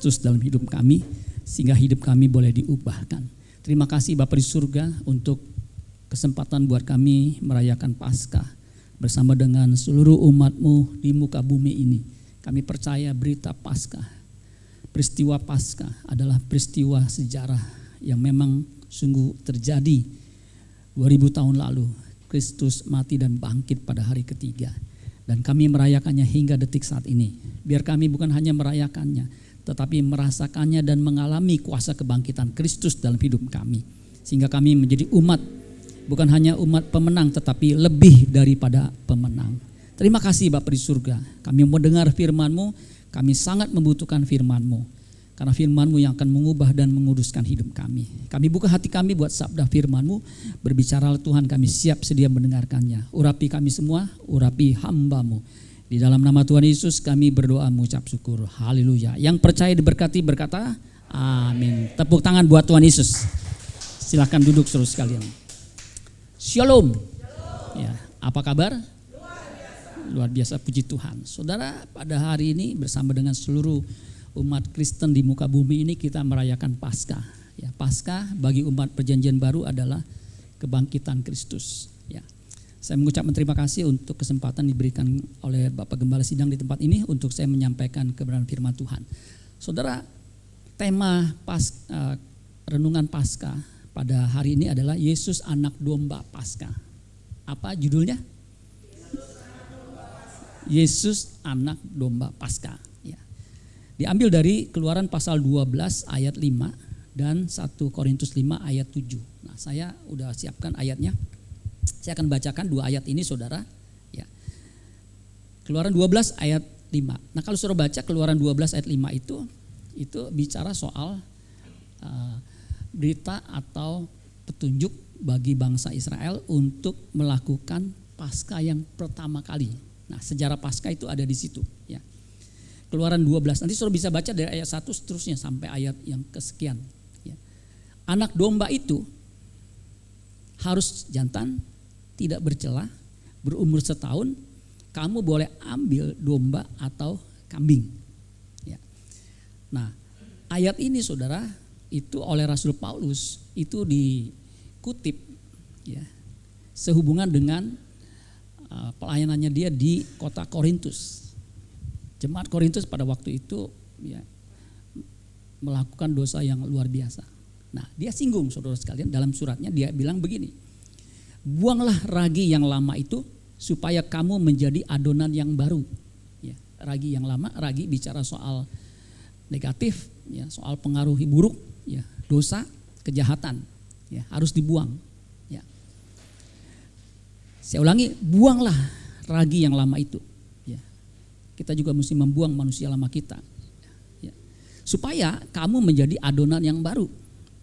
Kristus dalam hidup kami, sehingga hidup kami boleh diubahkan. Terima kasih Bapa di surga untuk kesempatan buat kami merayakan Paskah bersama dengan seluruh umat-Mu di muka bumi ini. Kami percaya berita Paskah, peristiwa Paskah adalah peristiwa sejarah yang memang sungguh terjadi 2000 tahun lalu. Kristus mati dan bangkit pada hari ketiga. Dan kami merayakannya hingga detik saat ini. Biar kami bukan hanya merayakannya, tetapi merasakannya dan mengalami kuasa kebangkitan Kristus dalam hidup kami. Sehingga kami menjadi umat, bukan hanya umat pemenang, tetapi lebih daripada pemenang. Terima kasih Bapa di surga. Kami mendengar firman-Mu, kami sangat membutuhkan firman-Mu. Karena firman-Mu yang akan mengubah dan menguduskan hidup kami. Kami buka hati kami buat sabda firman-Mu. Berbicaralah Tuhan, kami siap sedia mendengarkannya. Urapi kami semua, urapi hamba-Mu. Di dalam nama Tuhan Yesus kami berdoa mengucap syukur. Haleluya. Yang percaya diberkati berkata amin. Tepuk tangan buat Tuhan Yesus. Silakan duduk saudara sekalian. Shalom. Ya, apa kabar? Luar biasa, puji Tuhan. Saudara, pada hari ini bersama dengan seluruh umat Kristen di muka bumi ini kita merayakan Paskah. Ya, Paskah bagi umat Perjanjian Baru adalah kebangkitan Kristus. Ya. Saya mengucapkan terima kasih untuk kesempatan diberikan oleh Bapak Gembala Sidang di tempat ini untuk saya menyampaikan kebenaran firman Tuhan. Saudara, tema renungan Paskah pada hari ini adalah Yesus Anak Domba Paskah. Apa judulnya? Yesus Anak Domba Paskah. Ya. Diambil dari Keluaran pasal 12 ayat 5 dan 1 Korintus 5 ayat 7. Nah, saya udah siapkan ayatnya. Saya akan bacakan dua ayat ini saudara. Ya. Keluaran 12 ayat 5. Nah, kalau saudara baca Keluaran 12 ayat 5 itu bicara soal berita atau petunjuk bagi bangsa Israel untuk melakukan Paskah yang pertama kali. Nah, sejarah Paskah itu ada di situ. Ya. Keluaran 12, nanti saudara bisa baca dari ayat 1 seterusnya sampai ayat yang kesekian. Ya. Anak domba itu harus jantan, tidak bercela, berumur setahun. Kamu boleh ambil domba atau kambing. Ya. Nah, ayat ini saudara itu oleh Rasul Paulus itu dikutip ya, sehubungan dengan pelayanannya dia di kota Korintus. Jemaat Korintus pada waktu itu ya, melakukan dosa yang luar biasa. Nah, dia singgung saudara sekalian dalam suratnya, dia bilang begini, buanglah ragi yang lama itu supaya kamu menjadi adonan yang baru. Ya, ragi yang lama, ragi bicara soal negatif, ya, soal pengaruh buruk, ya, dosa, kejahatan, ya, harus dibuang. Ya. Saya ulangi, buanglah ragi yang lama itu. Kita juga mesti membuang manusia lama kita. Ya. Supaya kamu menjadi adonan yang baru.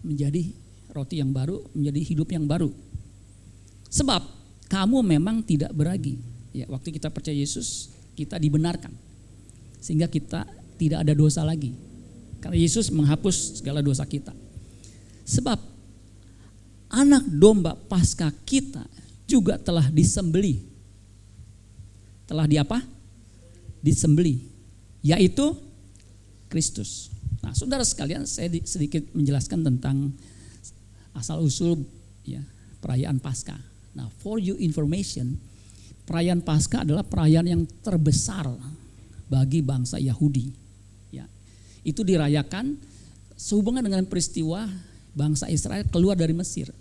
Menjadi roti yang baru, menjadi hidup yang baru. Sebab kamu memang tidak beragi. Ya, waktu kita percaya Yesus, kita dibenarkan. Sehingga kita tidak ada dosa lagi. Karena Yesus menghapus segala dosa kita. Sebab anak domba Paskah kita juga telah disembelih. Telah di apa? Disembelih, yaitu Kristus. Nah, saudara sekalian, saya sedikit menjelaskan tentang asal usul ya, perayaan Paskah. Nah, for your information, perayaan Paskah adalah perayaan yang terbesar bagi bangsa Yahudi. Ya, itu dirayakan sehubungan dengan peristiwa bangsa Israel keluar dari Mesir.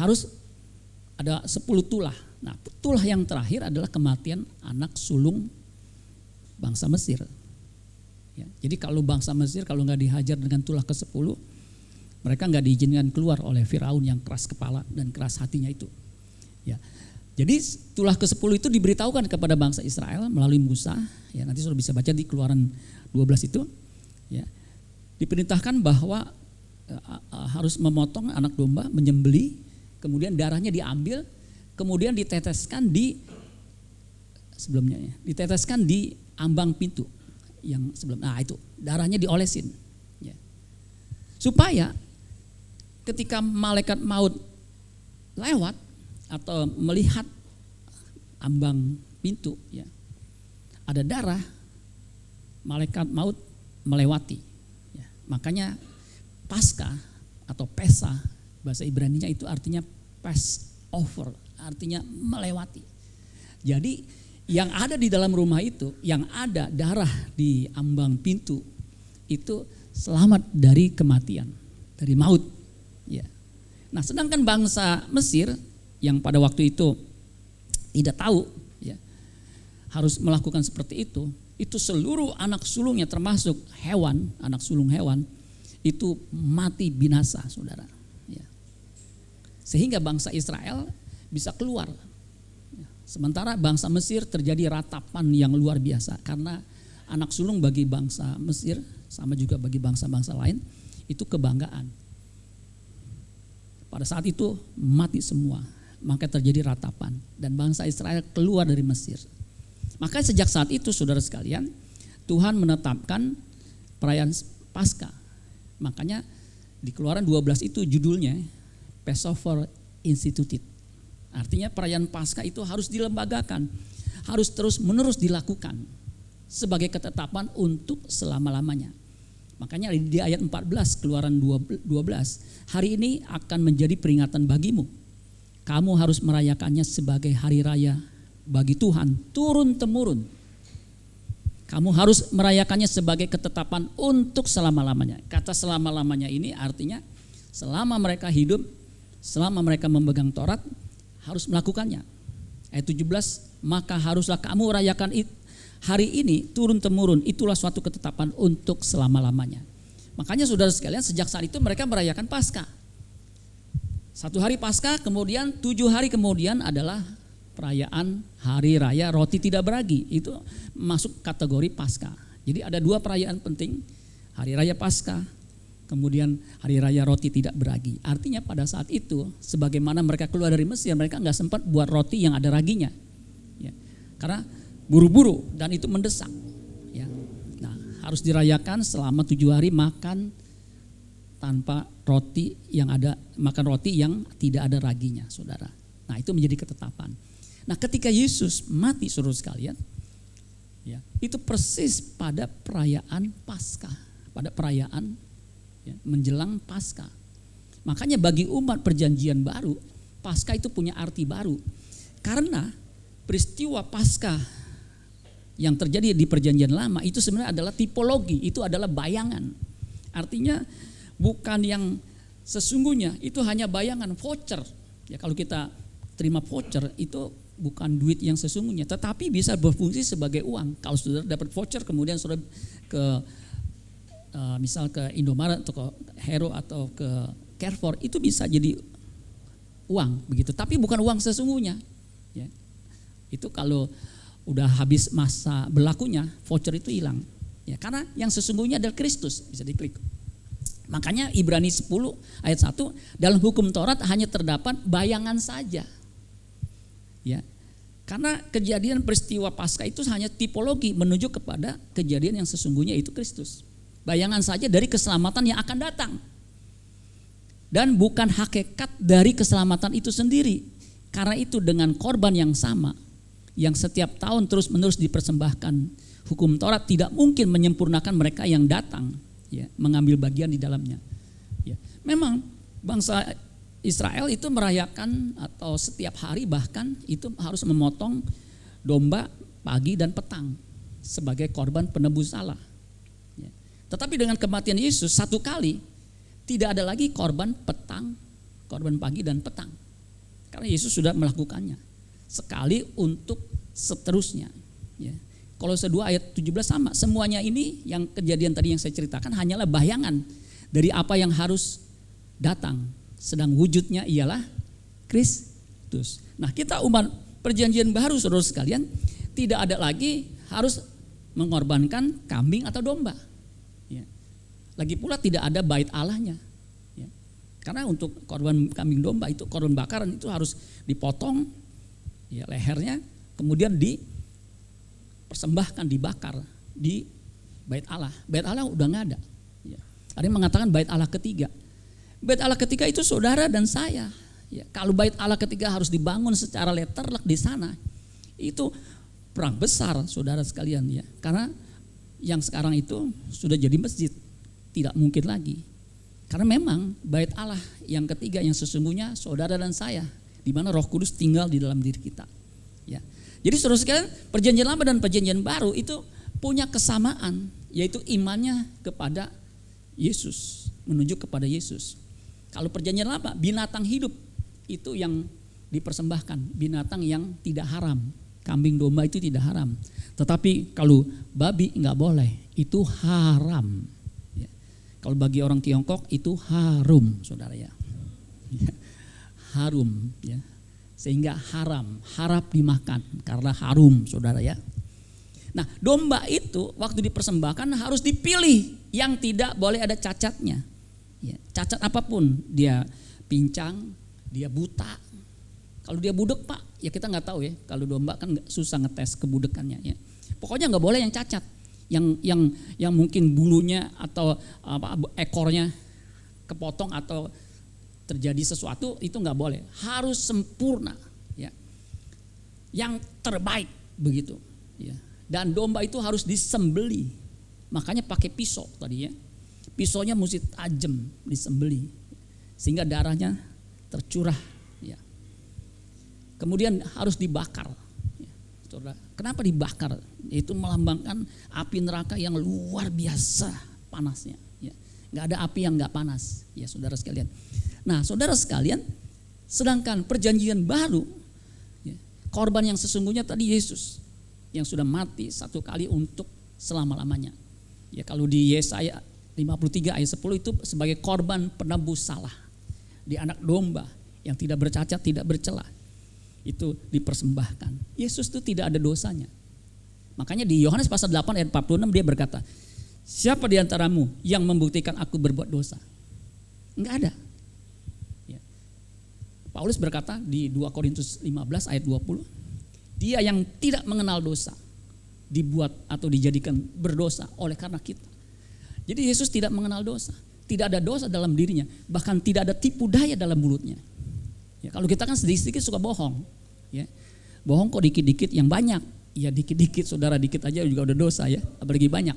Harus ada 10 tulah. Nah, tulah yang terakhir adalah kematian anak sulung bangsa Mesir. Ya, jadi kalau bangsa Mesir kalau nggak dihajar dengan tulah ke-10, mereka nggak diizinkan keluar oleh Firaun yang keras kepala dan keras hatinya itu. Ya, jadi tulah ke-10 itu diberitahukan kepada bangsa Israel melalui Musa. Ya, nanti sudah bisa baca di Keluaran 12 itu. Ya, diperintahkan bahwa harus memotong anak domba, menyembelih, kemudian darahnya diambil. Kemudian diteteskan di sebelumnya ya, diteteskan di ambang pintu yang sebelum. Nah, itu darahnya diolesin. Ya. Supaya ketika malaikat maut lewat atau melihat ambang pintu, ya, ada darah, malaikat maut melewati. Ya, makanya Paskah atau Pesah bahasa Ibraninya itu artinya Passover, artinya melewati. Jadi yang ada di dalam rumah itu, yang ada darah di ambang pintu itu selamat dari kematian, dari maut. Ya. Nah, sedangkan bangsa Mesir yang pada waktu itu tidak tahu, ya, harus melakukan seperti itu seluruh anak sulungnya termasuk hewan, anak sulung hewan itu mati binasa, saudara. Ya. Sehingga bangsa Israel bisa keluar. Ya. Sementara bangsa Mesir terjadi ratapan yang luar biasa karena anak sulung bagi bangsa Mesir sama juga bagi bangsa-bangsa lain itu kebanggaan. Pada saat itu mati semua, maka terjadi ratapan dan bangsa Israel keluar dari Mesir. Maka sejak saat itu saudara sekalian, Tuhan menetapkan perayaan Paskah. Makanya di Keluaran 12 itu judulnya Passover Instituted. Artinya perayaan Paskah itu harus dilembagakan, harus terus menerus dilakukan sebagai ketetapan untuk selama-lamanya. Makanya di ayat 14 Keluaran 12, hari ini akan menjadi peringatan bagimu. Kamu harus merayakannya sebagai hari raya bagi Tuhan turun-temurun. Kamu harus merayakannya sebagai ketetapan untuk selama-lamanya. Kata selama-lamanya ini artinya selama mereka hidup, selama mereka memegang Taurat harus melakukannya. Ayat 17, maka haruslah kamu rayakan hari ini turun-temurun, itulah suatu ketetapan untuk selama-lamanya. Makanya saudara sekalian sejak saat itu mereka merayakan Paskah. 1 hari Paskah, kemudian 7 hari kemudian adalah perayaan hari raya roti tidak beragi, itu masuk kategori Paskah. Jadi ada 2 perayaan penting, hari raya Paskah, kemudian hari raya roti tidak beragi. Artinya pada saat itu, sebagaimana mereka keluar dari Mesir, mereka nggak sempat buat roti yang ada raginya, ya, karena buru-buru dan itu mendesak. Ya. Nah, harus dirayakan selama 7 hari makan tanpa roti yang ada, makan roti yang tidak ada raginya, saudara. Nah, itu menjadi ketetapan. Nah, ketika Yesus mati, saudara sekalian, ya, itu persis pada perayaan Paskah, pada perayaan, ya, menjelang Paskah. Makanya bagi umat perjanjian baru, Paskah itu punya arti baru. Karena peristiwa Paskah yang terjadi di perjanjian lama itu sebenarnya adalah tipologi, itu adalah bayangan. Artinya bukan yang sesungguhnya, itu hanya bayangan, voucher. Ya, kalau kita terima voucher itu bukan duit yang sesungguhnya, tetapi bisa berfungsi sebagai uang. Kalau saudara dapat voucher kemudian saudara ke misal ke Indomaret atau ke Hero atau ke Carrefour, itu bisa jadi uang begitu, tapi bukan uang sesungguhnya. Ya. Itu kalau udah habis masa berlakunya voucher itu hilang. Ya, karena yang sesungguhnya adalah Kristus, bisa diklik. Makanya Ibrani 10 ayat 1, dalam hukum Taurat hanya terdapat bayangan saja. Ya. Karena kejadian peristiwa Paskah itu hanya tipologi menuju kepada kejadian yang sesungguhnya itu Kristus. Bayangan saja dari keselamatan yang akan datang. Dan bukan hakikat dari keselamatan itu sendiri. Karena itu dengan korban yang sama, yang setiap tahun terus-menerus dipersembahkan, hukum Taurat tidak mungkin menyempurnakan mereka yang datang, ya, mengambil bagian di dalamnya. Ya. Memang bangsa Israel itu merayakan atau setiap hari bahkan itu harus memotong domba pagi dan petang sebagai korban penebus salah. Ya. Tetapi dengan kematian Yesus satu kali tidak ada lagi korban petang, korban pagi dan petang. Karena Yesus sudah melakukannya sekali untuk seterusnya. Ya. Kolose 2 ayat 17 sama. Semuanya ini yang kejadian tadi yang saya ceritakan hanyalah bayangan dari apa yang harus datang. Sedang wujudnya ialah Kristus. Nah, kita umat perjanjian baru saudara sekalian tidak ada lagi harus mengorbankan kambing atau domba. Ya. Lagi pula tidak ada bait Allahnya. Ya. Karena untuk korban kambing domba itu korban bakaran itu harus dipotong, ya, lehernya, kemudian dipersembahkan, dibakar di bait Allah. Bait Allah udah nggak ada. Ya. Ada yang mengatakan bait Allah ketiga. Bait Allah ketiga itu saudara dan saya. Ya, kalau bait Allah ketiga harus dibangun secara letterlek di sana, itu perang besar saudara sekalian, ya. Karena yang sekarang itu sudah jadi masjid. Tidak mungkin lagi. Karena memang bait Allah yang ketiga yang sesungguhnya saudara dan saya, di mana Roh Kudus tinggal di dalam diri kita. Ya. Jadi saudara sekalian, perjanjian lama dan perjanjian baru itu punya kesamaan, yaitu imannya kepada Yesus, menuju kepada Yesus. Kalau perjanjian lama, binatang hidup itu yang dipersembahkan, binatang yang tidak haram. Kambing domba itu tidak haram. Tetapi kalau babi enggak boleh, itu haram. Ya. Kalau bagi orang Tiongkok itu harum, saudara ya. Harum ya. Sehingga haram, harap dimakan karena harum, saudara ya. Nah, domba itu waktu dipersembahkan harus dipilih yang tidak boleh ada cacatnya. Ya, cacat apapun, dia pincang, dia buta. Kalau dia budek Pak, ya kita nggak tahu ya. Kalau domba kan susah ngetes kebudekannya ya. Pokoknya nggak boleh yang cacat, yang mungkin bulunya atau ekornya kepotong atau terjadi sesuatu itu nggak boleh. Harus sempurna ya. Yang terbaik begitu ya. Dan domba itu harus disembeli. Makanya pakai pisau tadi ya. Pisaunya mesti tajam disembeli sehingga darahnya tercurah ya. Kemudian harus dibakar ya. Saudara, kenapa dibakar? Itu melambangkan api neraka yang luar biasa panasnya ya. Nggak ada api yang nggak panas ya saudara sekalian. Nah saudara sekalian, sedangkan perjanjian baru ya, korban yang sesungguhnya tadi Yesus yang sudah mati satu kali untuk selama-lamanya. Ya kalau di Yesaya 53 ayat 10 itu sebagai korban penebus salah. Di anak domba yang tidak bercacat, tidak bercela. Itu dipersembahkan. Yesus itu tidak ada dosanya. Makanya di Yohanes pasal 8 ayat 46 dia berkata, siapa di antaramu yang membuktikan aku berbuat dosa? Enggak ada. Ya. Paulus berkata di 2 Korintus 15 ayat 20, dia yang tidak mengenal dosa dibuat atau dijadikan berdosa oleh karena kita. Jadi Yesus tidak mengenal dosa, tidak ada dosa dalam dirinya, bahkan tidak ada tipu daya dalam mulutnya. Ya, kalau kita kan sedikit-sedikit suka bohong, ya. Bohong kok dikit-dikit yang banyak, ya dikit-dikit saudara dikit aja juga udah dosa ya, apalagi banyak.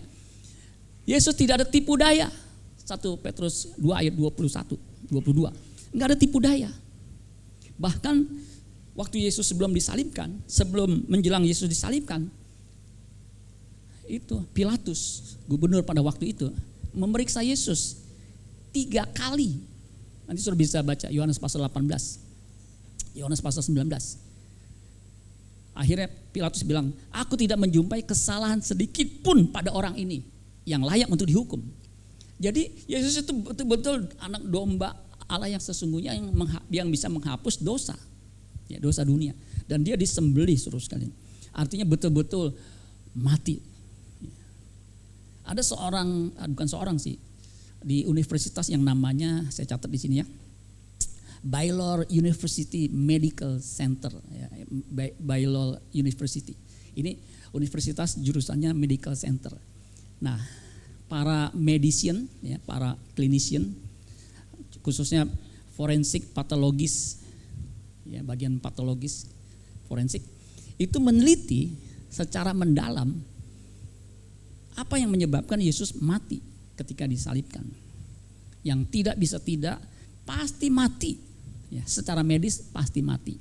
Yesus tidak ada tipu daya. 1 Petrus 2 ayat 21, 22. Enggak ada tipu daya. Bahkan waktu Yesus sebelum disalibkan, sebelum menjelang Yesus disalibkan, itu Pilatus, gubernur pada waktu itu, memeriksa Yesus 3 kali. Nanti sudah bisa baca Yohanes pasal 18, Yohanes pasal 19. Akhirnya Pilatus bilang, aku tidak menjumpai kesalahan sedikit pun pada orang ini yang layak untuk dihukum. Jadi Yesus itu betul-betul anak domba Allah yang sesungguhnya yang bisa menghapus dosa. Ya, dosa dunia, dan dia disembelih saudara sekalian. Artinya betul-betul mati. Ada seorang, bukan seorang sih, di universitas yang namanya saya catat di sini ya, Baylor University Medical Center, ya, Baylor University. Ini universitas jurusannya Medical Center. Nah, para medicine, ya, para clinician, khususnya forensik patologis. Ya, bagian patologis forensik itu meneliti secara mendalam apa yang menyebabkan Yesus mati ketika disalibkan. Yang tidak bisa tidak pasti mati ya, secara medis pasti mati.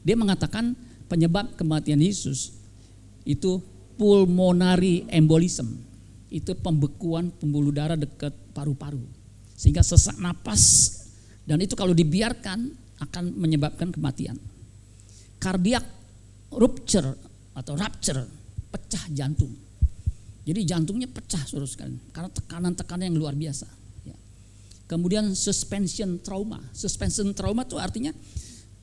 Dia mengatakan penyebab kematian Yesus itu pulmonary embolism, itu pembekuan pembuluh darah dekat paru-paru sehingga sesak napas, dan itu kalau dibiarkan akan menyebabkan kematian. Cardiac rupture atau rupture, pecah jantung. Jadi jantungnya pecah saudara sekalian karena tekanan-tekanan yang luar biasa. Ya. Kemudian suspension trauma. Suspension trauma itu artinya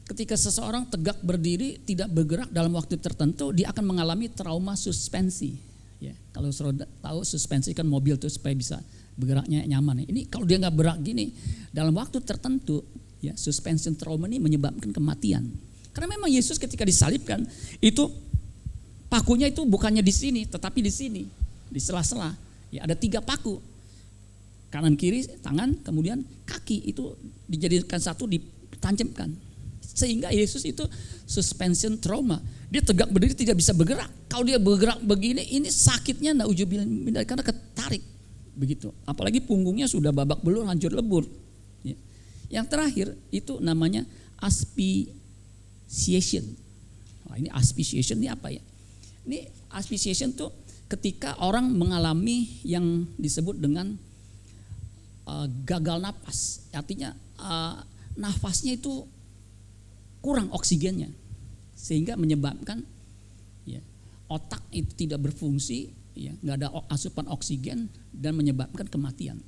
ketika seseorang tegak berdiri tidak bergerak dalam waktu tertentu, dia akan mengalami trauma suspensi. Ya. Kalau saudara tahu suspensi kan mobil tuh supaya bisa bergeraknya nyaman. Ini kalau dia nggak bergerak gini dalam waktu tertentu, ya, suspension trauma ini menyebabkan kematian. Karena memang Yesus ketika disalibkan itu pakunya itu bukannya di sini, tetapi di sini, di sela-sela. Ya, ada 3 paku, kanan kiri tangan, kemudian kaki itu dijadikan satu, ditancapkan. Sehingga Yesus itu suspension trauma, dia tegak berdiri tidak bisa bergerak Kalau dia bergerak begini, ini sakitnya na'udzubillah karena ketarik begitu. Apalagi punggungnya sudah babak belur, hancur lebur. Ya. Yang terakhir itu namanya asphyxiation. Nah, ini asphyxiation ini apa ya? Ini asphyxiation tuh ketika orang mengalami yang disebut dengan gagal napas. Artinya nafasnya itu kurang oksigennya, sehingga menyebabkan ya, otak itu tidak berfungsi, ya, nggak ada asupan oksigen dan menyebabkan kematian.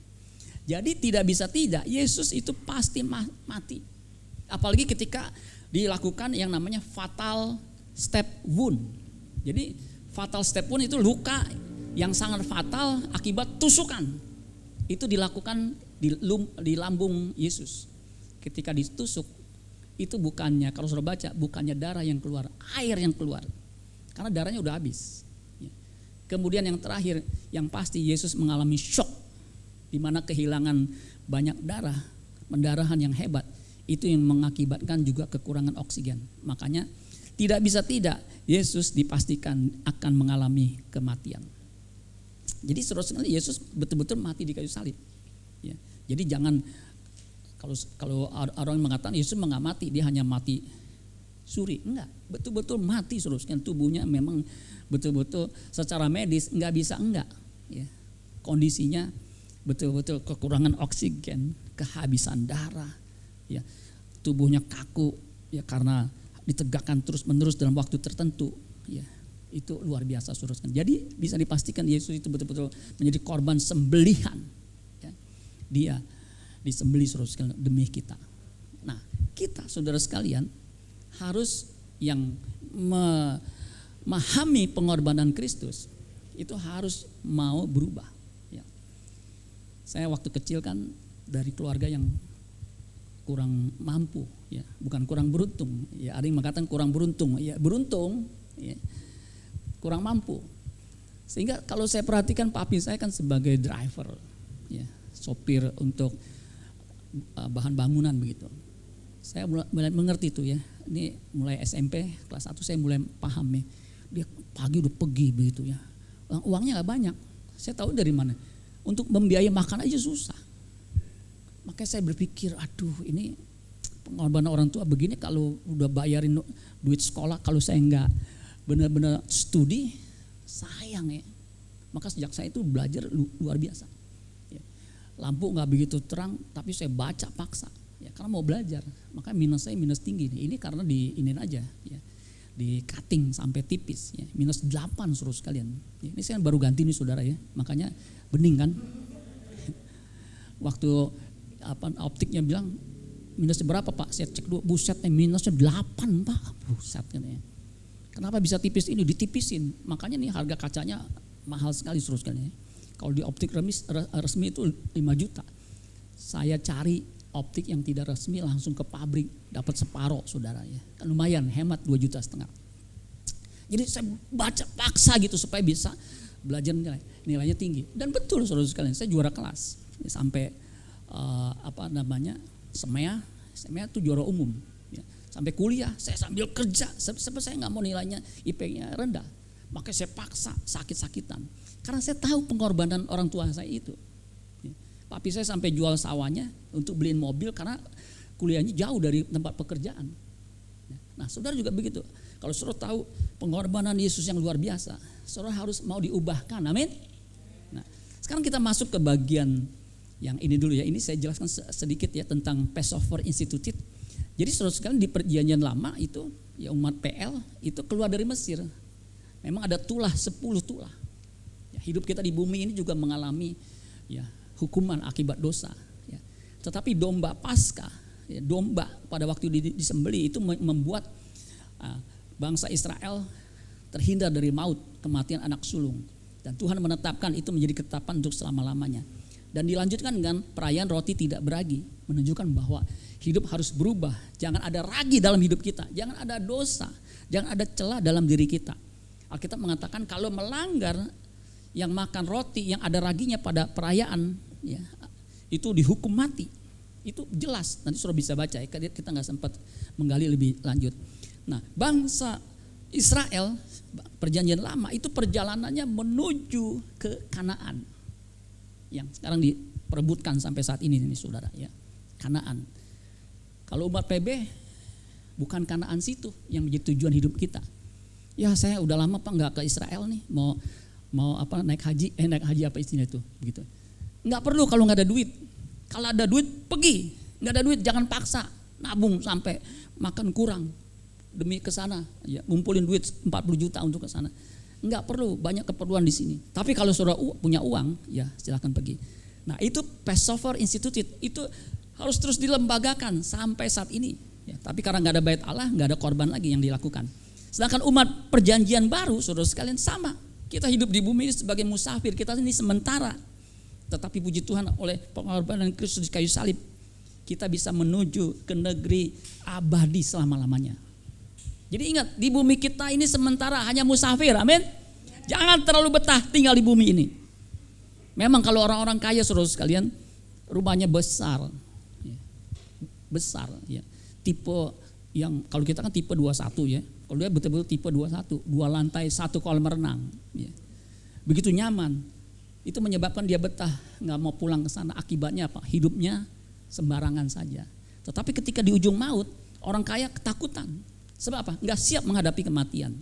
Jadi tidak bisa tidak, Yesus itu pasti mati. Apalagi ketika dilakukan yang namanya fatal step wound. Jadi fatal step wound itu luka yang sangat fatal akibat tusukan. Itu dilakukan di lambung Yesus. Ketika ditusuk, itu bukannya, kalau sudah baca, bukannya darah yang keluar, air yang keluar. Karena darahnya udah habis. Kemudian yang terakhir, yang pasti Yesus mengalami shock, di mana kehilangan banyak darah, pendarahan yang hebat, itu yang mengakibatkan juga kekurangan oksigen. Makanya tidak bisa tidak, Yesus dipastikan akan mengalami kematian. Jadi saudara-saudara, Yesus betul-betul mati di kayu salib. Ya. Jadi jangan, kalau orang mengatakan Yesus nggak mati, dia hanya mati suri. Enggak, betul-betul mati saudara-saudara. Tubuhnya memang betul-betul secara medis nggak bisa enggak. Ya. Kondisinya betul-betul kekurangan oksigen, kehabisan darah. Ya. Tubuhnya kaku ya karena ditegakkan terus-menerus dalam waktu tertentu. Ya. Itu luar biasa saudara. Jadi bisa dipastikan Yesus itu betul-betul menjadi korban sembelihan. Ya. Dia disembelih saudara demi kita. Nah, kita saudara sekalian harus yang memahami pengorbanan Kristus itu harus mau berubah. Ya. Saya waktu kecil kan dari keluarga yang kurang mampu, ya, bukan kurang beruntung. Ya, ada yang mengatakan kurang beruntung. Ya, beruntung. Ya. Kurang mampu, sehingga kalau saya perhatikan papi saya kan sebagai driver, ya, sopir untuk bahan bangunan begitu. Saya mulai mengerti tuh ya, ini mulai SMP kelas 1 saya mulai paham ya, dia pagi udah pergi begitu ya, uangnya nggak banyak, saya tahu dari mana, untuk membiayai makan aja susah. Makanya saya berpikir, aduh ini pengorbanan orang tua begini, kalau udah bayarin duit sekolah, kalau saya nggak benar-benar studi, sayang ya. Maka sejak saya itu belajar luar biasa. Ya. Lampu nggak begitu terang, tapi saya baca paksa. Ya, karena mau belajar. Maka minus saya minus tinggi. Ini karena diinin aja, ya, di cutting sampai tipis. Ya. Minus 8 suruh sekalian. Ya, ini saya baru ganti nih saudara ya. Makanya bening kan. Waktu optiknya bilang minusnya berapa pak? Saya cek dulu, buset minusnya 8 pak. Buset kan ya. Kenapa bisa tipis ini? Ditipisin. Makanya nih harga kacanya mahal sekali terus kan ya. Kalau di optik resmi itu 5 juta. Saya cari optik yang tidak resmi langsung ke pabrik, dapat separoh saudara ya. Kan lumayan, hemat 2,5 juta. Jadi saya baca paksa gitu supaya bisa belajar nilainya tinggi. Dan betul saudara sekalian, saya juara kelas. Ya, sampai SEMEA itu juara umum. Sampai kuliah, saya sambil kerja, sebab saya nggak mau nilainya IP-nya rendah. Makanya saya paksa sakit-sakitan. Karena saya tahu pengorbanan orang tua saya itu. Papi saya sampai jual sawahnya untuk beliin mobil karena kuliahnya jauh dari tempat pekerjaan. Nah saudara juga begitu. Kalau saudara tahu pengorbanan Yesus yang luar biasa, saudara harus mau diubahkan, amin. Nah sekarang kita masuk ke bagian yang ini dulu ya. Ini saya jelaskan sedikit ya tentang Passover Institute. Jadi saudara sekalian di perjanjian lama itu ya umat PL itu keluar dari Mesir. Memang ada tulah 10 tulah. Ya, hidup kita di bumi ini juga mengalami ya hukuman akibat dosa. Ya. Tetapi domba Paskah, ya, domba pada waktu disembelih itu membuat bangsa Israel terhindar dari maut, kematian anak sulung. Dan Tuhan menetapkan itu menjadi ketetapan untuk selama-lamanya. Dan dilanjutkan dengan perayaan roti tidak beragi, menunjukkan bahwa hidup harus berubah. Jangan ada ragi dalam hidup kita, jangan ada dosa, jangan ada celah dalam diri kita. Alkitab mengatakan kalau melanggar yang makan roti yang ada raginya pada perayaan, ya, itu dihukum mati. Itu jelas, nanti sudah bisa baca ya, kita nggak sempat menggali lebih lanjut. Nah, bangsa Israel, perjanjian lama itu perjalanannya menuju ke Kanaan. Yang sekarang diperebutkan sampai saat ini saudara ya. Kanaan. Kalau umat PB bukan Kanaan situ yang menjadi tujuan hidup kita. Ya saya udah lama Pak nggak ke Israel nih, mau apa naik haji apa istilah itu begitu. Nggak perlu kalau nggak ada duit. Kalau ada duit pergi, nggak ada duit jangan paksa, nabung sampai makan kurang demi ke sana, ya ngumpulin duit 40 juta untuk ke sana. Nggak perlu, banyak keperluan di sini. Tapi kalau saudara punya uang, ya silakan pergi. Nah itu Passover Institute itu harus terus dilembagakan sampai saat ini. Ya, tapi karena nggak ada bait Allah, nggak ada korban lagi yang dilakukan. Sedangkan umat perjanjian baru, saudara sekalian sama. Kita hidup di bumi ini sebagai musafir, kita ini sementara. Tetapi puji Tuhan oleh pengorbanan Kristus di kayu salib, kita bisa menuju ke negeri abadi selama-lamanya. Jadi ingat, di bumi kita ini sementara hanya musafir, amin. Jangan terlalu betah tinggal di bumi ini. Memang kalau orang-orang kaya saudara sekalian, rumahnya besar, ya. Tipe yang kalau kita kan tipe 21 ya. Kalau dia betul-betul tipe 21, 2 lantai, 1 kolam renang. Ya. Begitu nyaman, itu menyebabkan dia betah, nggak mau pulang ke sana. Akibatnya apa? Hidupnya sembarangan saja. Tetapi ketika di ujung maut, orang kaya ketakutan. Sebab apa? Nggak siap menghadapi kematian.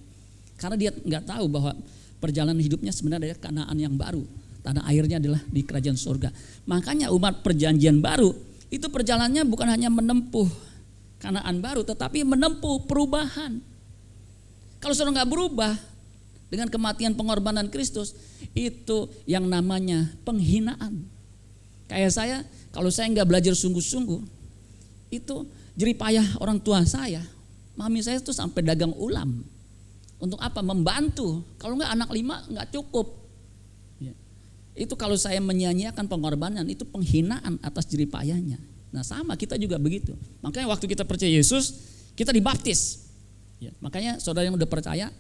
Karena dia nggak tahu bahwa perjalanan hidupnya sebenarnya adalah Kanaan yang baru. Tanah airnya adalah di kerajaan surga. Makanya umat perjanjian baru itu perjalanannya bukan hanya menempuh Kanaan baru, tetapi menempuh perubahan. Kalau saudara nggak berubah dengan kematian pengorbanan Kristus, itu yang namanya penghinaan. Kayak saya, kalau saya nggak belajar sungguh-sungguh, itu jeripayah orang tua saya. Mami saya tuh sampai dagang ulam. Untuk apa? Membantu. Kalau nggak anak 5 nggak cukup. Ya. Itu kalau saya menyanyiakan pengorbanan, itu penghinaan atas jeripayahnya. Nah sama kita juga begitu. Makanya waktu kita percaya Yesus, kita dibaptis. Ya, makanya saudara yang udah percaya,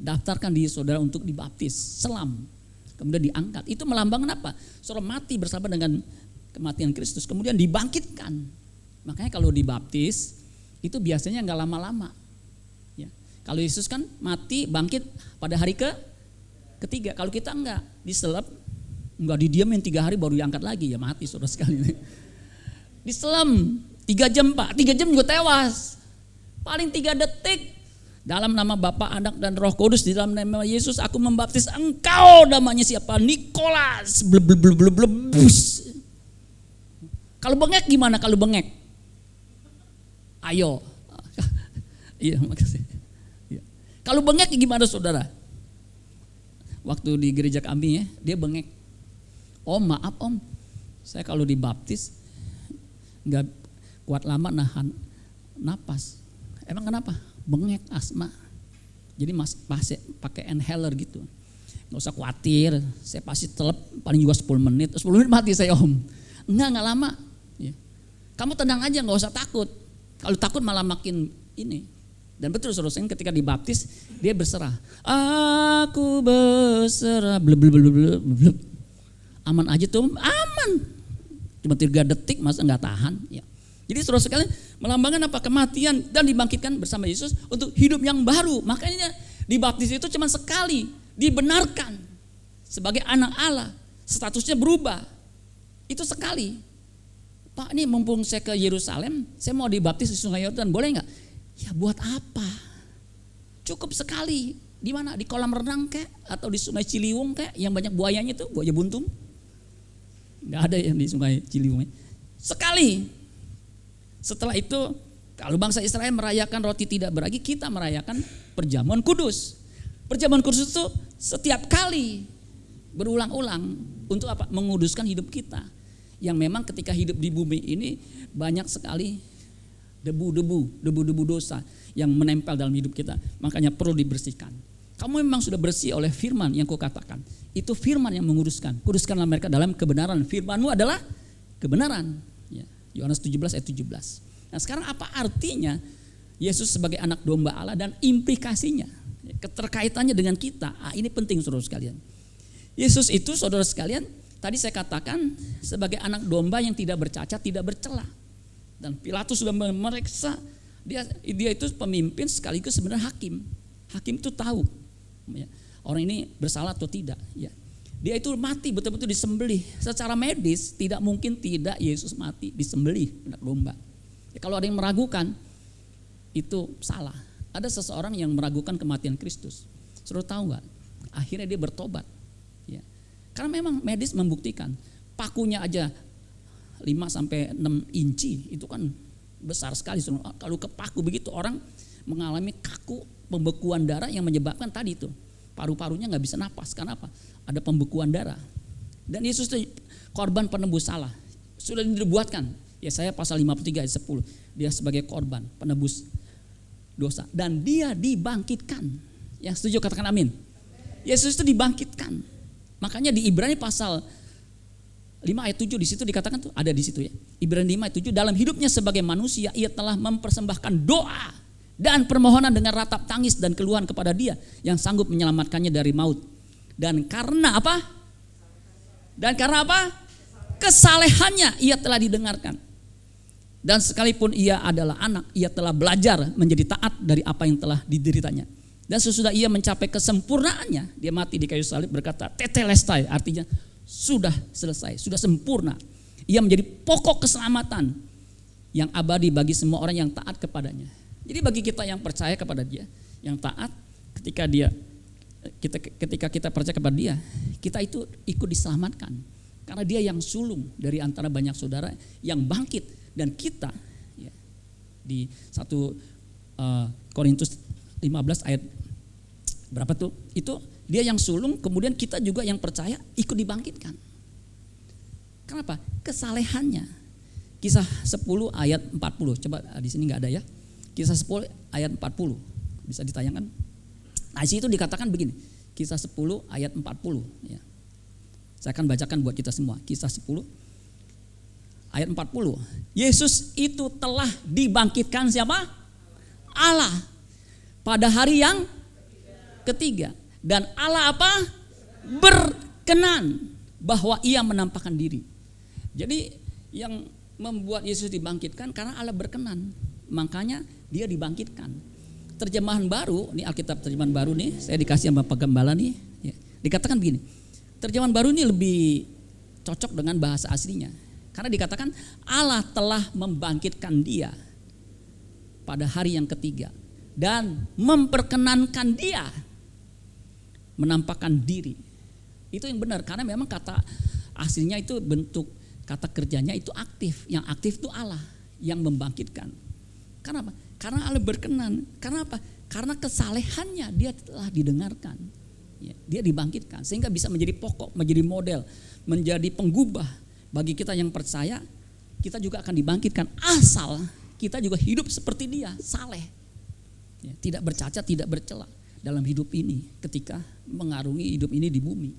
daftarkan diri saudara untuk dibaptis, selam. Kemudian diangkat. Itu melambangkan apa? Saudara mati bersama dengan kematian Kristus, kemudian dibangkitkan. Makanya kalau dibaptis, itu biasanya nggak lama-lama. Ya. Kalau Yesus kan mati, bangkit pada hari ketiga. Kalau kita enggak, diselap, enggak didiamin 3 hari baru diangkat lagi, ya mati saudara sekalian. Diselam 3 jam Pak, 3 jam juga tewas. Paling 3 detik. Dalam nama Bapa, Anak dan Roh Kudus, di dalam nama Yesus aku membaptis engkau. Namanya siapa? Nikolas. Blebus. Kalau bengek gimana kalau bengek? Ayo. Iya makasih. Ya. Kalau bengek gimana saudara? Waktu di gereja kami ya, dia bengek. Om maaf om, saya kalau dibaptis nggak kuat lama nahan napas. Emang kenapa? Bengek, asma. Jadi pasti pakai inhaler gitu. Nggak usah khawatir, saya pasti telep paling juga 10 menit. 10 menit mati saya om. Enggak lama. Ya. Kamu tenang aja, nggak usah takut. Kalau takut malah makin ini. Dan betul saudara ketika dibaptis dia berserah. Aku berserah. Blub. Aman aja tuh, aman. Cuma 3 detik masa nggak tahan. Ya. Jadi saudara sekalian melambangkan apa? Kematian dan dibangkitkan bersama Yesus untuk hidup yang baru. Makanya dibaptis itu cuma sekali, dibenarkan sebagai anak Allah, statusnya berubah. Itu sekali. Pak, ini mumpung saya ke Yerusalem, saya mau dibaptis di Sungai Yordan, boleh nggak? Ya buat apa? Cukup sekali. Di mana? Di kolam renang kek atau di Sungai Ciliwung kek yang banyak buayanya itu, buaya buntung? Nggak ada yang di Sungai Ciliwung. Sekali. Setelah itu, kalau bangsa Israel merayakan roti tidak beragi, kita merayakan perjamuan kudus. Perjamuan kudus itu setiap kali berulang-ulang untuk apa? Menguduskan hidup kita. Yang memang ketika hidup di bumi ini banyak sekali debu-debu dosa yang menempel dalam hidup kita. Makanya perlu dibersihkan. Kamu memang sudah bersih oleh firman yang kukatakan. Itu firman yang menguduskan. Kuduskanlah mereka dalam kebenaran. Firmanmu adalah kebenaran. Ya. Yohanes 17 ayat 17. Nah sekarang apa artinya Yesus sebagai anak domba Allah dan implikasinya, keterkaitannya dengan kita. Ini penting saudara sekalian. Yesus itu saudara sekalian, tadi saya katakan sebagai anak domba yang tidak bercacat, tidak bercela. Dan Pilatus sudah memeriksa dia itu pemimpin sekaligus sebenarnya hakim. Hakim itu tahu ya, orang ini bersalah atau tidak. Ya. Dia itu mati betul-betul disembelih. Secara medis tidak mungkin tidak Yesus mati disembelih anak domba. Ya, kalau ada yang meragukan itu salah. Ada seseorang yang meragukan kematian Kristus. Saudara tahu nggak? Akhirnya dia bertobat. Ya. Karena memang medis membuktikan pakunya aja 5 sampai 6 inci itu kan besar sekali. Kalau kepaku begitu orang mengalami kaku, pembekuan darah yang menyebabkan tadi itu paru-parunya nggak bisa napas. Karena apa? Ada pembekuan darah. Dan Yesus itu korban penebus salah. Sudah dibuatkan. Yesaya pasal 53 ayat 10. Dia sebagai korban penebus dosa. Dan dia dibangkitkan. Yang setuju katakan amin. Yesus itu dibangkitkan. Makanya di Ibrani pasal 5 ayat 7 di situ dikatakan tuh ada di situ ya. Ibrani 5 ayat 7 dalam hidupnya sebagai manusia ia telah mempersembahkan doa dan permohonan dengan ratap tangis dan keluhan kepada Dia yang sanggup menyelamatkannya dari maut. Dan karena apa? Dan karena apa? Kesalehannya ia telah didengarkan. Dan sekalipun ia adalah anak, ia telah belajar menjadi taat dari apa yang telah dideritanya. Dan sesudah ia mencapai kesempurnaannya, dia mati di kayu salib berkata, tetelestai, artinya sudah selesai, sudah sempurna. Ia menjadi pokok keselamatan yang abadi bagi semua orang yang taat kepadanya. Jadi bagi kita yang percaya kepada Dia, yang taat, ketika kita percaya kepada Dia, kita itu ikut diselamatkan. Karena Dia yang sulung dari antara banyak saudara yang bangkit. Dan kita ya, di 1 Korintus 15 ayat berapa tuh? Itu Dia yang sulung, kemudian kita juga yang percaya ikut dibangkitkan. Kenapa? Kesalehannya. Kisah 10 ayat 40. Coba di sini nggak ada ya. Kisah 10 ayat 40. Bisa ditayangkan. Nah, di situ dikatakan begini. Kisah 10 ayat 40 ya. Saya akan bacakan buat kita semua. Kisah 10 ayat 40. Yesus itu telah dibangkitkan siapa? Allah. Pada hari yang ketiga. Dan Allah apa? Berkenan bahwa Ia menampakkan diri. Jadi yang membuat Yesus dibangkitkan karena Allah berkenan. Makanya Dia dibangkitkan. Terjemahan baru, ini Alkitab terjemahan baru nih, saya dikasih sama Pak Gembala nih. Ya, dikatakan begini. Terjemahan baru ini lebih cocok dengan bahasa aslinya. Karena dikatakan Allah telah membangkitkan Dia pada hari yang ketiga dan memperkenankan Dia menampakkan diri. Itu yang benar karena memang kata aslinya itu bentuk kata kerjanya itu aktif. Yang aktif itu Allah yang membangkitkan. Karena apa? Karena Allah berkenan. Karena apa? Karena kesalehannya Dia telah didengarkan. Ya, Dia dibangkitkan sehingga bisa menjadi pokok, menjadi model, menjadi penggubah. Bagi kita yang percaya, kita juga akan dibangkitkan asal kita juga hidup seperti Dia, saleh. Ya, tidak bercacat, tidak bercela dalam hidup ini ketika mengarungi hidup ini di bumi.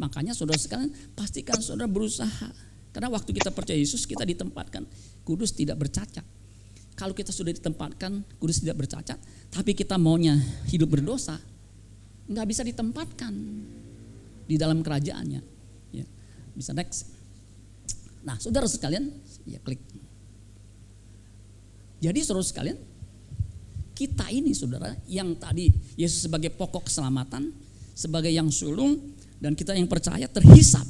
Makanya saudara sekalian pastikan saudara berusaha. Karena waktu kita percaya Yesus kita ditempatkan kudus tidak bercacat. Kalau kita sudah ditempatkan kudus tidak bercacat, tapi kita maunya hidup berdosa, nggak bisa ditempatkan di dalam kerajaannya. Ya, bisa next. Nah, saudara sekalian, ya klik. Jadi saudara sekalian, kita ini saudara yang tadi Yesus sebagai pokok keselamatan, sebagai yang sulung, dan kita yang percaya terhisap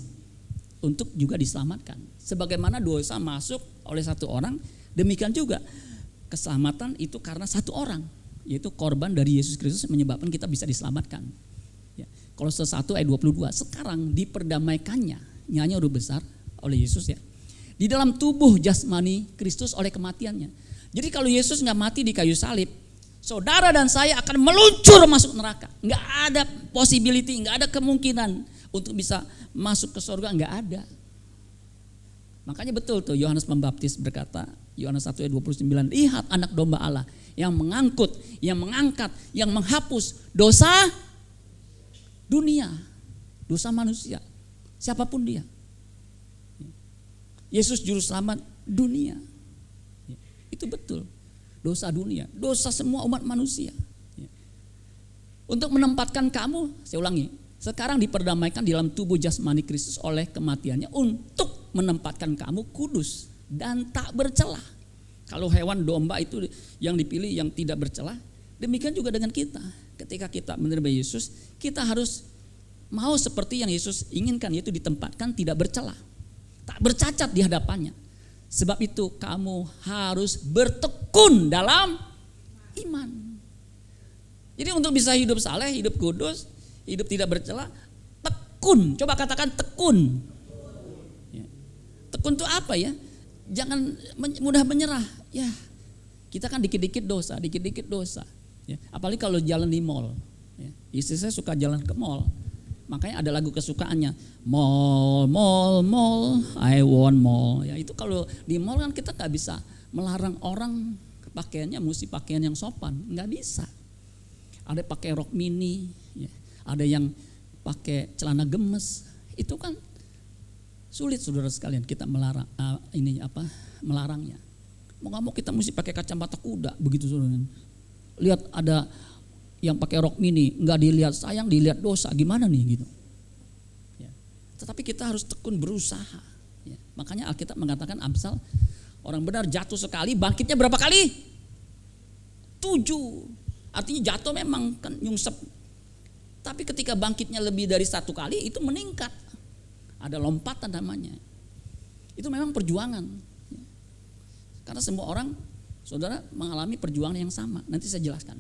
untuk juga diselamatkan. Sebagaimana dosa masuk oleh satu orang, demikian juga keselamatan itu karena satu orang, yaitu korban dari Yesus Kristus menyebabkan kita bisa diselamatkan. Ya. Kolose 1 ayat 22, sekarang diperdamaikannya, nyanyi huruf besar oleh Yesus ya, di dalam tubuh jasmani Kristus oleh kematiannya. Jadi kalau Yesus nggak mati di kayu salib, saudara dan saya akan meluncur masuk neraka. Nggak ada possibility, nggak ada kemungkinan untuk bisa masuk ke surga, nggak ada. Makanya betul tuh Yohanes Pembaptis berkata, Yohanes 1 ayat 29, lihat anak domba Allah yang mengangkut, yang mengangkat, yang menghapus dosa dunia, dosa manusia, siapapun dia. Yesus juru selamat dunia. Itu betul. Dosa dunia, dosa semua umat manusia. Untuk menempatkan kamu, saya ulangi, sekarang diperdamaikan di dalam tubuh jasmani Kristus oleh kematiannya untuk menempatkan kamu kudus dan tak bercelah. Kalau hewan domba itu yang dipilih yang tidak bercelah, demikian juga dengan kita. ketika kita menerima Yesus, kita harus mau seperti yang Yesus inginkan, yaitu ditempatkan tidak bercela, tak bercacat di hadapannya. Sebab itu kamu harus bertekun dalam iman. Jadi untuk bisa hidup saleh, hidup kudus, hidup tidak bercela, tekun. Coba katakan tekun. Ya. Tekun itu apa ya? Jangan mudah menyerah. Ya, kita kan dikit-dikit dosa. Ya. Apalagi kalau jalan di mall. Ya. Istri saya suka jalan ke mall. Makanya ada lagu kesukaannya, mall, mall, mall, I want mall. Ya itu kalau di mall kan kita nggak bisa melarang orang pakaiannya mesti pakaian yang sopan, nggak bisa. Ada pakai rok mini, ya. Ada yang pakai celana gemes, itu kan sulit saudara sekalian kita melarang melarangnya. Mau nggak mau kita mesti pakai kacamata kuda begitu saudara. Lihat ada yang pakai rok mini, nggak dilihat sayang, dilihat dosa, gimana nih gitu. Ya. Tetapi kita harus tekun berusaha. Ya. Makanya Alkitab mengatakan Amsal, orang benar jatuh sekali, bangkitnya berapa kali? 7. Artinya jatuh memang kan nyungsep. Tapi ketika bangkitnya lebih dari 1 kali, itu meningkat. Ada lompatan namanya. Itu memang perjuangan. Ya. Karena semua orang, saudara, mengalami perjuangan yang sama. Nanti saya jelaskan.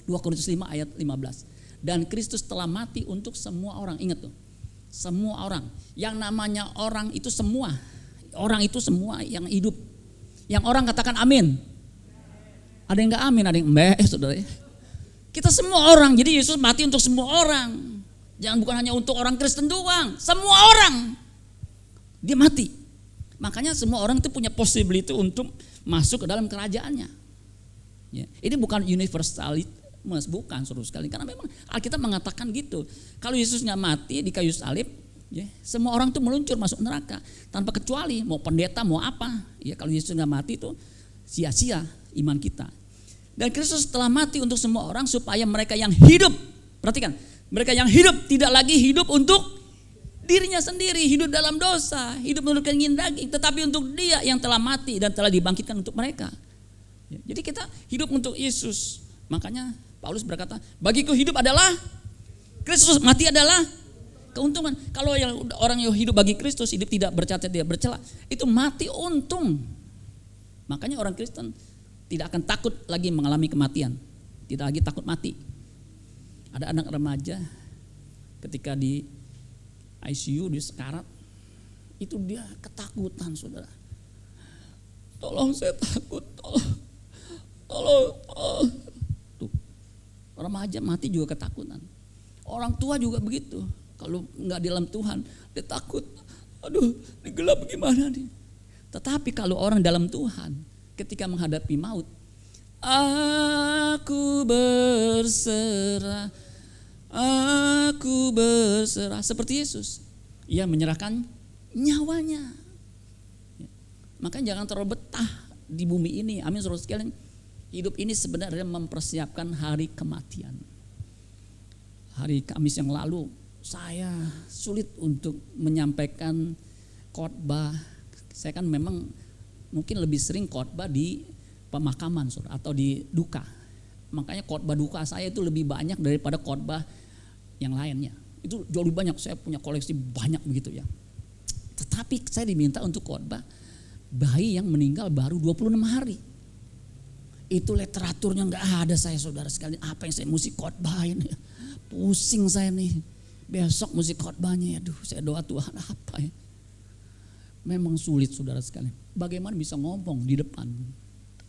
2 Korintus 5 ayat 15. Dan Kristus telah mati untuk semua orang. Ingat tuh, semua orang. Yang namanya orang itu semua. Orang itu semua yang hidup. Yang orang katakan amin. Ada yang gak amin, ada yang saudara. Kita semua orang, jadi Yesus mati untuk semua orang. Jangan bukan hanya untuk orang Kristen doang. Semua orang. Dia mati. Makanya semua orang itu punya possibility untuk masuk ke dalam kerajaannya. Ya. Ini bukan universality. Bukan saudara sekali, karena memang Alkitab mengatakan gitu. Kalau Yesus nggak mati di kayu salib, ya, semua orang tuh meluncur masuk neraka tanpa kecuali, mau pendeta mau apa. Ya, kalau Yesus nggak mati itu sia-sia iman kita. Dan Kristus telah mati untuk semua orang supaya mereka yang hidup, perhatikan, mereka yang hidup tidak lagi hidup untuk dirinya sendiri, hidup dalam dosa, hidup menurut keinginan daging, tetapi untuk Dia yang telah mati dan telah dibangkitkan untuk mereka. Ya, jadi kita hidup untuk Yesus. Makanya Paulus berkata, bagiku hidup adalah Kristus, mati adalah keuntungan. Kalau yang orang yang hidup bagi Kristus, hidup tidak bercacat, tidak bercela, itu mati untung. Makanya orang Kristen tidak akan takut lagi mengalami kematian, tidak lagi takut mati. Ada anak remaja ketika di ICU, di sekarat, itu dia ketakutan saudara. Tolong saya takut, tolong. Remaja mati juga ketakutan. Orang tua juga begitu. Kalau nggak di dalam Tuhan, dia takut. Aduh, ini gelap gimana nih? Tetapi kalau orang dalam Tuhan, ketika menghadapi maut, aku berserah, seperti Yesus. Ia menyerahkan nyawanya. Makanya jangan terlalu betah di bumi ini. Amin saudara sekalian. Hidup ini sebenarnya mempersiapkan hari kematian. Hari Kamis yang lalu saya sulit untuk menyampaikan khotbah. Saya kan memang mungkin lebih sering khotbah di pemakaman atau di duka. Makanya khotbah duka saya itu lebih banyak daripada khotbah yang lainnya. Itu jauh lebih banyak, saya punya koleksi banyak begitu ya. Tetapi saya diminta untuk khotbah bayi yang meninggal baru 26 hari. Itu literaturnya nggak ada saya saudara sekalian. Apa yang saya mesti khotbahin? Pusing saya nih. Besok mesti khotbahnya. Aduh, saya doa Tuhan apa ya? Memang sulit saudara sekalian. Bagaimana bisa ngomong di depan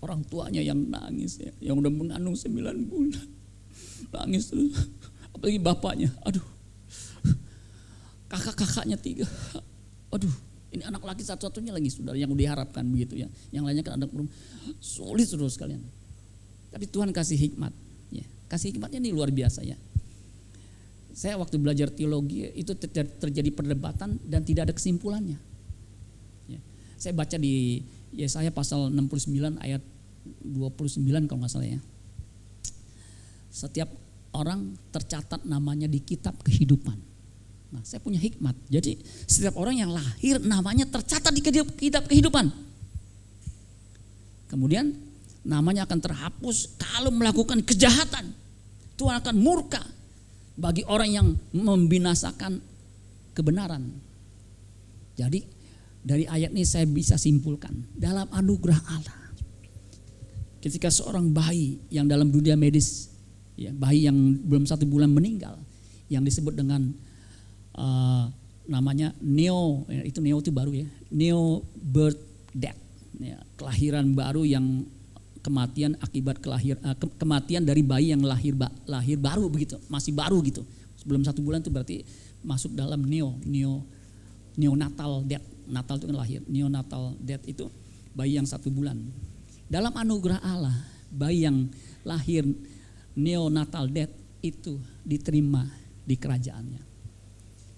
orang tuanya yang nangis ya, yang udah mengandung 9 bulan. Nangis terus. Apalagi bapaknya. Aduh. Kakak-kakaknya 3. Aduh. Ini anak laki satu-satunya lagi saudara yang diharapkan begitu ya. Yang lainnya kan anak perempuan. Sulit saudara sekalian. Tapi Tuhan kasih hikmat. Ya. Kasih hikmatnya ini luar biasa ya. Saya waktu belajar teologi itu terjadi perdebatan dan tidak ada kesimpulannya. Ya. Saya baca di Yesaya pasal 69 ayat 29 kalau nggak salah ya. Setiap orang tercatat namanya di kitab kehidupan. Nah, saya punya hikmat. Jadi setiap orang yang lahir namanya tercatat di kitab kehidupan. Kemudian namanya akan terhapus kalau melakukan kejahatan. Tuhan akan murka bagi orang yang membinasakan kebenaran. Jadi dari ayat ini saya bisa simpulkan, dalam anugerah Allah, ketika seorang bayi yang dalam dunia medis, ya, bayi yang belum 1 bulan meninggal, yang disebut dengan namanya neo, ya, itu neo itu baru ya, neo birth death, ya, kelahiran baru yang kematian akibat kematian dari bayi yang lahir baru begitu, masih baru gitu, sebelum 1 bulan itu berarti masuk dalam neonatal death. Natal itu kan lahir, neonatal death itu bayi yang 1 bulan. Dalam anugerah Allah, bayi yang lahir neonatal death itu diterima di kerajaannya.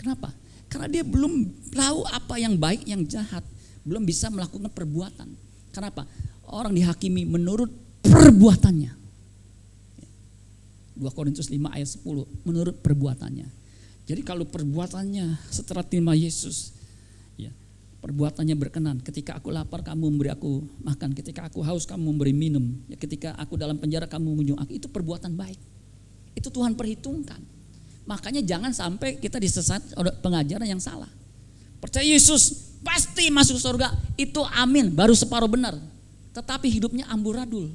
Kenapa? Karena dia belum tahu apa yang baik, yang jahat, belum bisa melakukan perbuatan. Kenapa? Orang dihakimi menurut perbuatannya. 2 Korintus 5 ayat 10, menurut perbuatannya. Jadi kalau perbuatannya setelah terima Yesus, ya, perbuatannya berkenan. Ketika aku lapar kamu memberi aku makan, ketika aku haus kamu memberi minum, ya, ketika aku dalam penjara kamu mengunjungi aku, itu perbuatan baik. Itu Tuhan perhitungkan. Makanya jangan sampai kita disesat oleh pengajaran yang salah. Percaya Yesus pasti masuk surga, itu amin, baru separuh benar. Tetapi hidupnya amburadul,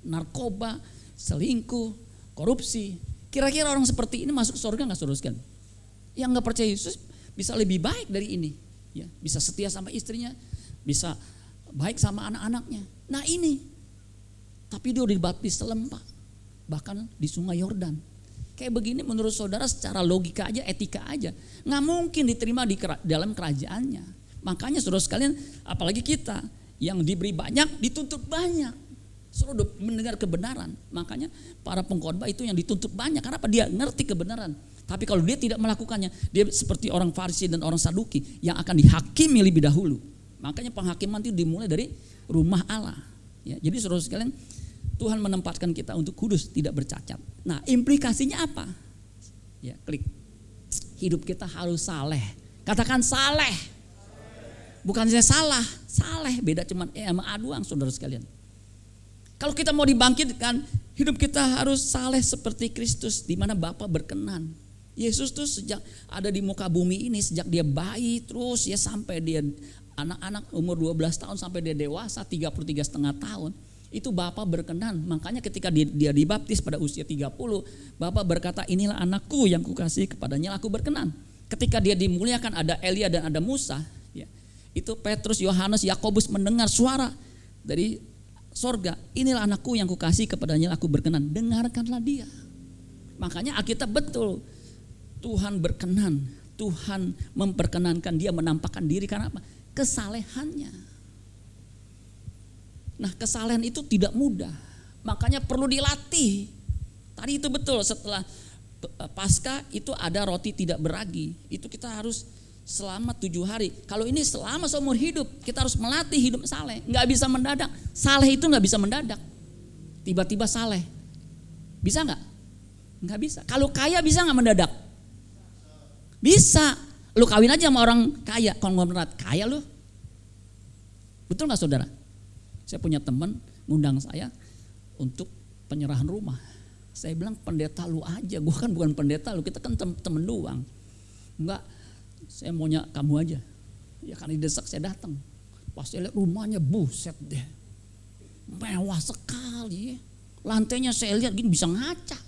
narkoba, selingkuh, korupsi. Kira-kira orang seperti ini masuk surga nggak, saudara sekalian? Yang nggak percaya Yesus bisa lebih baik dari ini, ya, bisa setia sama istrinya, bisa baik sama anak-anaknya. Nah ini, tapi dia udah dibaptis selempak, bahkan di Sungai Yordan. Kayak begini menurut saudara secara logika aja, etika aja, nggak mungkin diterima di dalam kerajaannya. Makanya saudara sekalian, apalagi kita yang diberi banyak, dituntut banyak. Saudara mendengar kebenaran, makanya para pengkhotbah itu yang dituntut banyak. Karena apa? Dia ngerti kebenaran. Tapi kalau dia tidak melakukannya, dia seperti orang Farisi dan orang Saduki yang akan dihakimi lebih dahulu. Makanya penghakiman itu dimulai dari rumah Allah. Ya, jadi saudara sekalian, Tuhan menempatkan kita untuk kudus, tidak bercacat. Nah, implikasinya apa? Ya, klik. Hidup kita harus saleh. Katakan saleh. Bukan saya salah, saleh. Beda cuman sama A doang, saudara sekalian. Kalau kita mau dibangkitkan, hidup kita harus saleh seperti Kristus, di mana Bapa berkenan. Yesus tuh sejak ada di muka bumi ini, sejak dia bayi terus ya sampai dia anak-anak umur 12 tahun sampai dia dewasa 33,5 tahun. Itu Bapa berkenan. Makanya ketika dia dibaptis pada usia 30, Bapa berkata, inilah anakku yang kukasihi, kepadanya aku berkenan. Ketika dia dimuliakan, ada Elia dan ada Musa, ya, itu Petrus, Yohanes, Yakobus mendengar suara dari sorga, inilah anakku yang kukasihi, kepadanya aku berkenan, dengarkanlah dia. Makanya Alkitab betul, Tuhan berkenan, Tuhan memperkenankan dia menampakkan diri karena apa? Kesalehannya. Nah, kesalehan itu tidak mudah, makanya perlu dilatih. Tadi itu betul, setelah Paskah itu ada roti tidak beragi, itu kita harus selama 7 hari. Kalau ini selama seumur hidup, kita harus melatih hidup saleh. Nggak bisa mendadak. Saleh itu nggak bisa mendadak. Tiba-tiba saleh, bisa nggak? Nggak bisa. Kalau kaya bisa nggak mendadak? Bisa. Lu kawin aja sama orang kaya, konglomerat kaya lu. Betul nggak saudara? Saya punya teman ngundang saya untuk penyerahan rumah. Saya bilang, pendeta lu aja, gua kan bukan pendeta lu, kita kan temen doang. Enggak, saya maunya kamu aja. Ya karena didesak saya datang. Pas saya lihat rumahnya, buset deh, mewah sekali. Lantainya saya lihat gini bisa ngaca.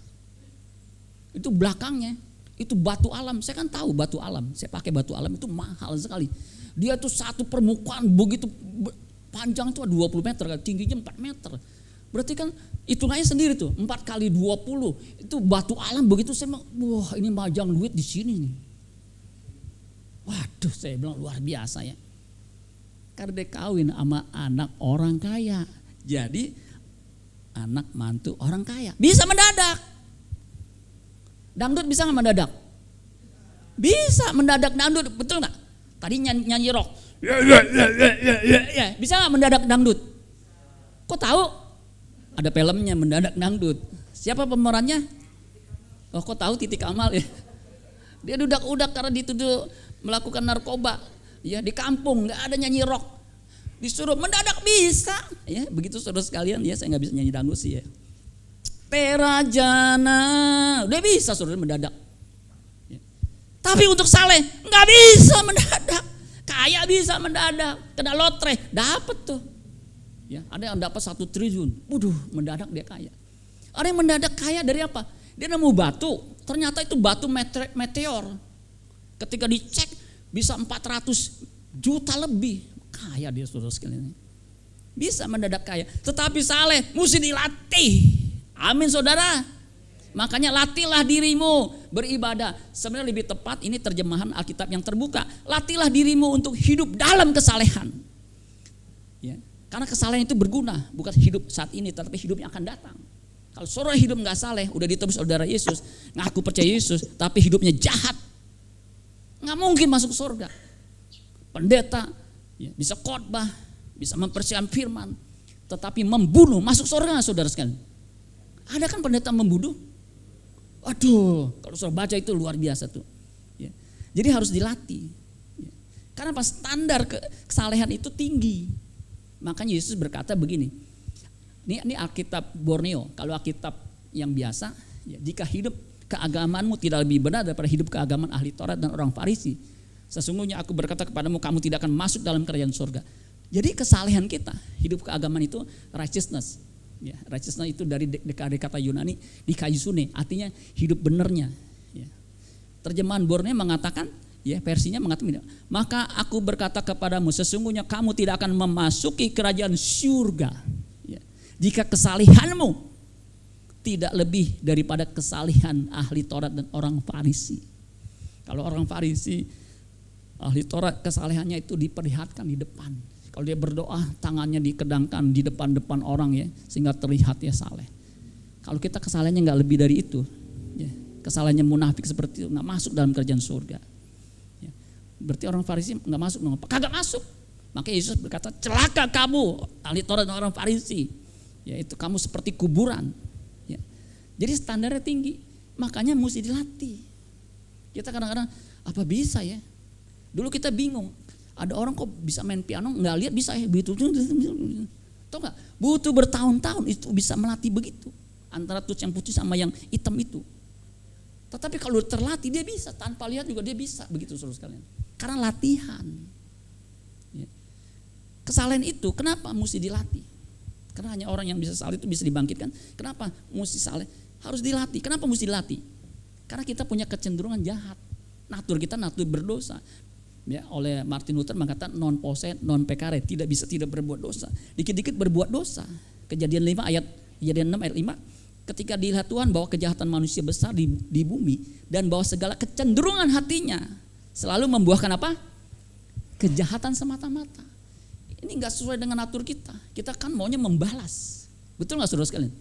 Itu belakangnya, itu batu alam. Saya kan tahu batu alam, saya pakai batu alam itu mahal sekali. Dia tuh satu permukaan begitu panjang itu 20 meter, tingginya 4 meter. Berarti kan hitungannya sendiri tuh 4 kali 20 itu batu alam begitu. Saya bilang, wah ini majang duit di sini nih. Waduh, saya bilang luar biasa ya. Karena dia kawin sama anak orang kaya. Jadi anak mantu orang kaya. Bisa mendadak. Dangdut bisa gak mendadak? Bisa mendadak dangdut, betul gak? Tadi nyanyi rock. Ya, bisa gak mendadak dangdut? Kok tahu? Ada filmnya mendadak dangdut. Siapa pemerannya? Oh, kok tahu? Titik Amal ya. Dia udak-udak karena dituduh melakukan narkoba. Ya, di kampung nggak ada nyanyi rock. Disuruh mendadak bisa. Ya, begitu saudara sekalian ya, saya nggak bisa nyanyi dangdut sih ya. Terajana, udah bisa saudara mendadak. Tapi untuk saleh nggak bisa mendadak. Kaya bisa mendadak, kena lotre, dapat tuh. Ya, ada yang dapat 1 triliun, waduh mendadak dia kaya. Ada yang mendadak kaya dari apa? Dia nemu batu, ternyata itu batu meteor. Ketika dicek bisa 400 juta lebih, kaya dia saudara sekalian. Bisa mendadak kaya, tetapi saleh mesti dilatih. Amin saudara. Makanya latihlah dirimu beribadah. Sebenarnya lebih tepat ini terjemahan Alkitab yang terbuka. Latihlah dirimu untuk hidup dalam kesalehan. Ya, karena kesalehan itu berguna, bukan hidup saat ini, tetapi hidup yang akan datang. Kalau saudara hidup nggak saleh, udah ditebus saudara Yesus, ngaku percaya Yesus, tapi hidupnya jahat, nggak mungkin masuk surga. Pendeta ya, bisa khotbah, bisa mempersiapkan firman, tetapi membunuh, masuk surga nggak saudara sekalian? Ada kan pendeta membunuh? Waduh, kalau saudara baca itu luar biasa tuh. Ya. Jadi harus dilatih. Ya. Karena pas standar kesalehan itu tinggi. Makanya Yesus berkata begini. Ini Alkitab Borneo. Kalau Alkitab yang biasa, ya, jika hidup keagamanmu tidak lebih benar daripada hidup keagaman ahli Taurat dan orang Farisi, sesungguhnya aku berkata kepadamu, kamu tidak akan masuk dalam kerajaan surga. Jadi kesalehan kita, hidup keagaman itu righteousness. Ya, righteousness itu dari kata Yunani dikaiosune, artinya hidup benernya. Ya. Terjemahan Borneo mengatakan, ya versinya mengatakan, maka aku berkata kepadamu, sesungguhnya kamu tidak akan memasuki kerajaan surga. Ya. Jika kesalehanmu tidak lebih daripada kesalehan ahli Taurat dan orang Farisi. Kalau orang Farisi, ahli Taurat kesalehannya itu diperlihatkan di depan. Kalau dia berdoa, tangannya dikedangkan di depan-depan orang ya, sehingga terlihat ya saleh. Kalau kita kesalahannya nggak lebih dari itu, ya, kesalahannya munafik seperti itu, nggak masuk dalam kerajaan surga. Ya, berarti orang Farisi nggak masuk dong? Kagak masuk. Makanya Yesus berkata, celaka kamu, ahli Taurat dan orang Farisi. Ya, itu kamu seperti kuburan. Ya. Jadi standarnya tinggi, makanya mesti dilatih. Kita kadang-kadang apa bisa ya? Dulu kita bingung. Ada orang kok bisa main piano, nggak lihat bisa ya begitu. Tahu nggak? Butuh bertahun-tahun itu bisa melatih begitu. Antara tuts yang putih sama yang hitam itu. Tetapi kalau terlatih dia bisa, tanpa lihat juga dia bisa begitu saudara sekalian. Karena latihan. Ya. Kesalahan itu kenapa mesti dilatih? Karena hanya orang yang bisa saleh itu bisa dibangkitkan. Kenapa mesti saleh? Harus dilatih. Kenapa mesti dilatih? Karena kita punya kecenderungan jahat. Natur kita natur berdosa. Ya, oleh Martin Luther mengatakan non posse non peccare, tidak bisa tidak berbuat dosa. Dikit-dikit berbuat dosa. Kejadian 6 ayat 5, ketika dilihat Tuhan bahwa kejahatan manusia besar di bumi dan bahwa segala kecenderungan hatinya selalu membuahkan apa? Kejahatan semata-mata. Ini enggak sesuai dengan natur kita. Kita kan maunya membalas. Betul enggak saudara sekalian?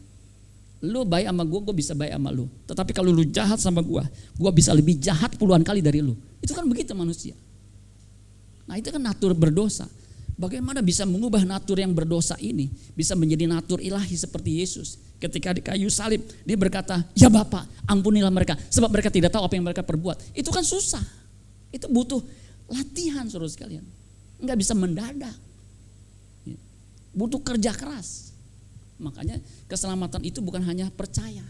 Lu baik sama gue bisa baik sama lu. Tetapi kalau lu jahat sama gue bisa lebih jahat puluhan kali dari lu. Itu kan begitu manusia. Nah itu kan natur berdosa. Bagaimana bisa mengubah natur yang berdosa ini bisa menjadi natur ilahi seperti Yesus. Ketika di kayu salib dia berkata, ya Bapa ampunilah mereka sebab mereka tidak tahu apa yang mereka perbuat. Itu kan susah. Itu butuh latihan saudara sekalian. Enggak bisa mendadak. Butuh kerja keras. Makanya keselamatan itu bukan hanya percaya.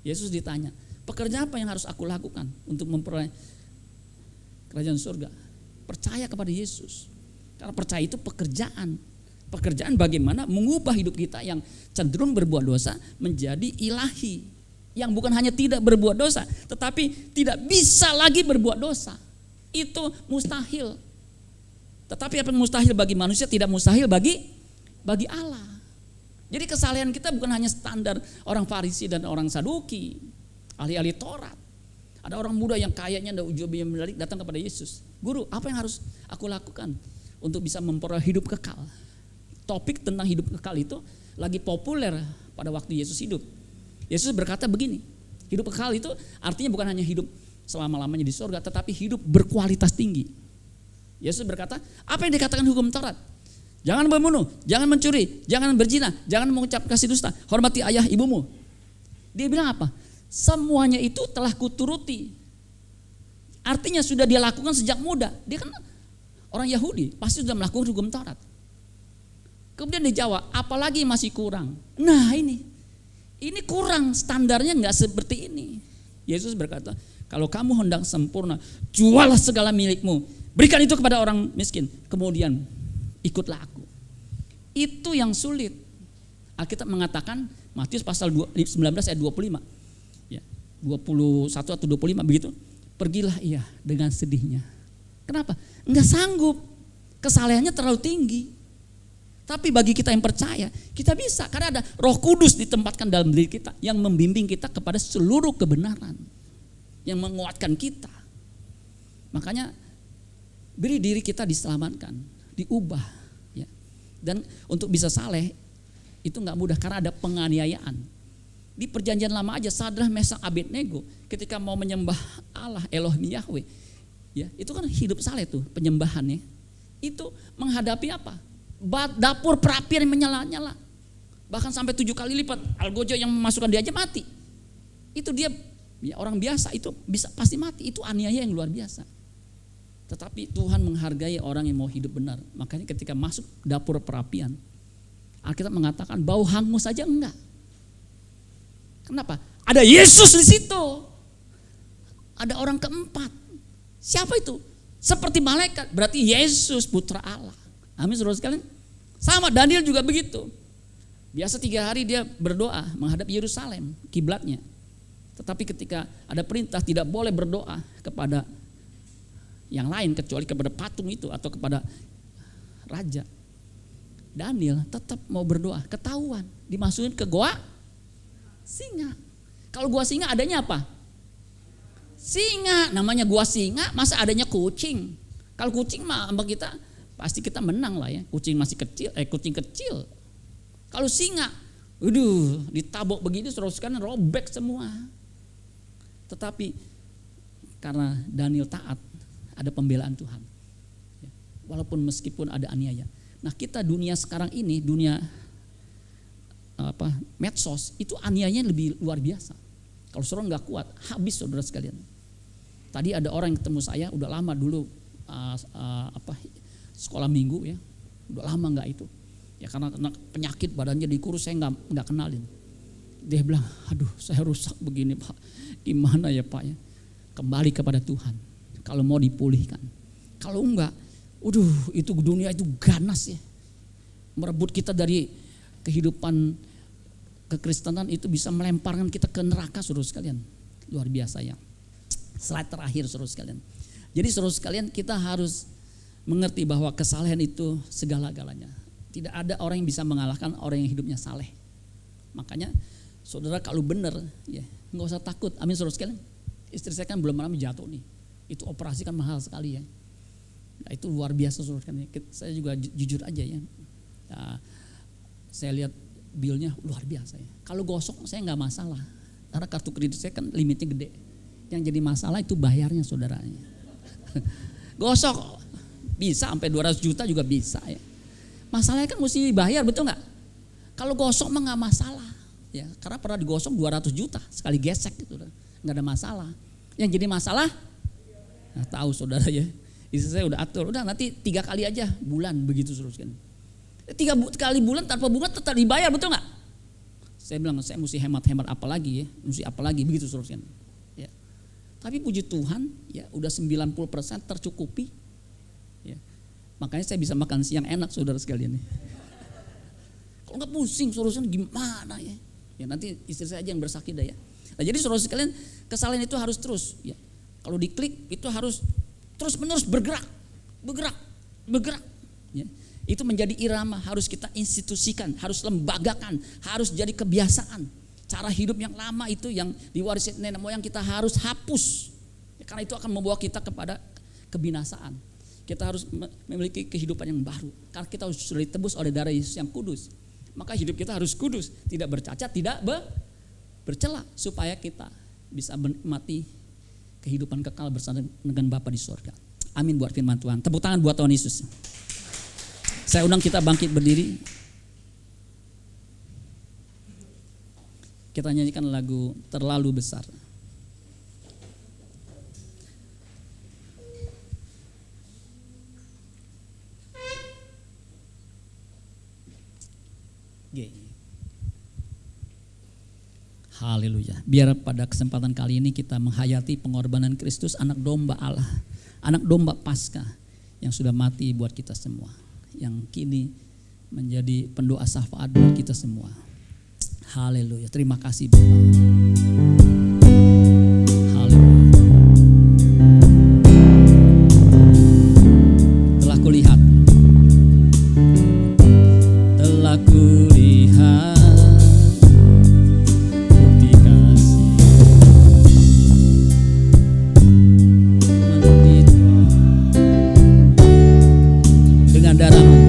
Yesus ditanya, pekerjaan apa yang harus aku lakukan untuk memperoleh kerajaan surga? Percaya kepada Yesus. Karena percaya itu pekerjaan. Pekerjaan bagaimana mengubah hidup kita yang cenderung berbuat dosa menjadi ilahi. Yang bukan hanya tidak berbuat dosa, tetapi tidak bisa lagi berbuat dosa. Itu mustahil. Tetapi apa yang mustahil bagi manusia tidak mustahil bagi Allah. Jadi kesalehan kita bukan hanya standar orang Farisi dan orang Saduki, ahli-ahli Taurat. Ada orang muda yang kayaknya ada ujub yang menarik datang kepada Yesus. Guru, apa yang harus aku lakukan untuk bisa memperoleh hidup kekal? Topik tentang hidup kekal itu lagi populer pada waktu Yesus hidup. Yesus berkata begini, hidup kekal itu artinya bukan hanya hidup selama-lamanya di surga, tetapi hidup berkualitas tinggi. Yesus berkata, apa yang dikatakan hukum Taurat? Jangan membunuh, jangan mencuri, jangan berzina, jangan mengucap kasih dusta, hormati ayah ibumu. Dia bilang apa? Semuanya itu telah kuturuti. Artinya sudah dia lakukan sejak muda. Dia kan orang Yahudi, pasti sudah melakukan hukum Taurat. Kemudian dijawab, apalagi masih kurang. Nah ini Ini kurang, standarnya nggak seperti ini. Yesus berkata, kalau kamu hendak sempurna, jualah segala milikmu, berikan itu kepada orang miskin, kemudian ikutlah aku. Itu yang sulit. Alkitab mengatakan, Matius pasal 19 ayat 25, ya, 21 atau 25 begitu. Pergilah ia dengan sedihnya. Kenapa? Enggak sanggup, kesalehannya terlalu tinggi. Tapi bagi kita yang percaya, kita bisa karena ada Roh Kudus ditempatkan dalam diri kita yang membimbing kita kepada seluruh kebenaran, yang menguatkan kita. Makanya beri diri kita diselamatkan, diubah, ya. Dan untuk bisa saleh itu nggak mudah karena ada penganiayaan. Di perjanjian lama aja Sadrah, Mesak, Abednego ketika mau menyembah Allah Elohim Yahweh, ya itu kan hidup saleh tuh penyembahannya. Itu menghadapi apa? Dapur perapian yang menyala-nyala. Bahkan sampai 7 kali lipat. Algojo yang memasukkan dia aja mati. Itu dia, ya orang biasa itu bisa pasti mati. Itu aniaya yang luar biasa. Tetapi Tuhan menghargai orang yang mau hidup benar. Makanya ketika masuk dapur perapian, Alkitab mengatakan bau hangus saja enggak. Kenapa? Ada Yesus di situ. Ada orang keempat. Siapa itu? Seperti malaikat. Berarti Yesus putra Allah. Amin, saudara sekalian. Sama Daniel juga begitu. Biasa 3 hari dia berdoa menghadap Yerusalem, kiblatnya. Tetapi ketika ada perintah tidak boleh berdoa kepada yang lain kecuali kepada patung itu atau kepada raja. Daniel tetap mau berdoa, ketahuan, dimasukin ke goa singa. Kalau goa singa adanya apa? Singa, namanya goa singa, masa adanya kucing? Kalau kucing mah sama kita pasti kita menang lah ya. Kucing masih kecil, kucing kecil. Kalau singa, waduh, ditabok begini terus kan robek semua. Tetapi karena Daniel taat, ada pembelaan Tuhan. Walaupun meskipun ada aniaya. Nah kita dunia sekarang ini, dunia medsos, itu aniayanya lebih luar biasa. Kalau saudara nggak kuat, habis saudara sekalian. Tadi ada orang yang ketemu saya, udah lama dulu sekolah minggu ya, udah lama nggak itu. Ya karena penyakit badannya dikurus, saya nggak kenalin. Dia bilang, aduh saya rusak begini Pak, gimana ya Pak ya? Kembali kepada Tuhan. Kalau mau dipulihkan, kalau enggak, itu dunia itu ganas ya, merebut kita dari kehidupan kekristenan itu bisa melemparkan kita ke neraka saudara sekalian, luar biasa ya. Slide terakhir saudara sekalian. Jadi saudara sekalian kita harus mengerti bahwa kesalehan itu segala-galanya. Tidak ada orang yang bisa mengalahkan orang yang hidupnya saleh. Makanya saudara kalau benar ya nggak usah takut. Amin saudara sekalian. Istri saya kan belum lama jatuh nih. Itu operasi kan mahal sekali ya. Nah, itu luar biasa saudara sekalian. Saya juga jujur aja ya. Nah, saya lihat bilnya luar biasa ya. Kalau gosok saya nggak masalah. Karena kartu kredit saya kan limitnya gede. Yang jadi masalah itu bayarnya saudaranya. Gosok bisa sampai 200 juta juga bisa ya. Masalahnya kan mesti dibayar, betul nggak? Kalau gosok mah nggak masalah ya. Karena pernah digosok 200 juta sekali gesek gitu, nggak ada masalah. Yang jadi masalah, nah, tahu saudara ya. Istri saya udah atur, udah nanti 3 kali aja bulan begitu terus kan. 3 kali bulan tanpa bunga tetap dibayar, betul nggak? Saya bilang saya mesti hemat apa lagi ya, mesti apa lagi begitu terus kan. Ya. Tapi puji Tuhan ya udah 90% tercukupi. Ya. Makanya saya bisa makan siang enak saudara sekalian. Kalau nggak pusing saudara gimana ya? Ya nanti istri saya aja yang bersaksi dah ya. Nah, jadi saudara sekalian kesalahan itu harus terus ya. Kalau diklik itu harus terus menerus bergerak. Ya. Itu menjadi irama, harus kita institusikan, harus lembagakan, harus jadi kebiasaan. Cara hidup yang lama itu yang diwarisi nenek moyang kita harus hapus. Ya, karena itu akan membawa kita kepada kebinasaan. Kita harus memiliki kehidupan yang baru. Karena kita sudah ditebus oleh darah Yesus yang kudus. Maka hidup kita harus kudus, tidak bercacat, tidak bercela. Supaya kita bisa menikmati kehidupan kekal bersama dengan Bapa di surga. Amin buat firman Tuhan. Tepuk tangan buat Tuhan Yesus. Saya undang kita bangkit berdiri. Kita nyanyikan lagu Terlalu Besar. Haleluya. Biar pada kesempatan kali ini kita menghayati pengorbanan Kristus, anak domba Allah, anak domba Paskah yang sudah mati buat kita semua, yang kini menjadi pendoa syafaat buat kita semua. Haleluya. Terima kasih Bapak. Haleluya. Telah kulihat bukti kasih dengan darahmu,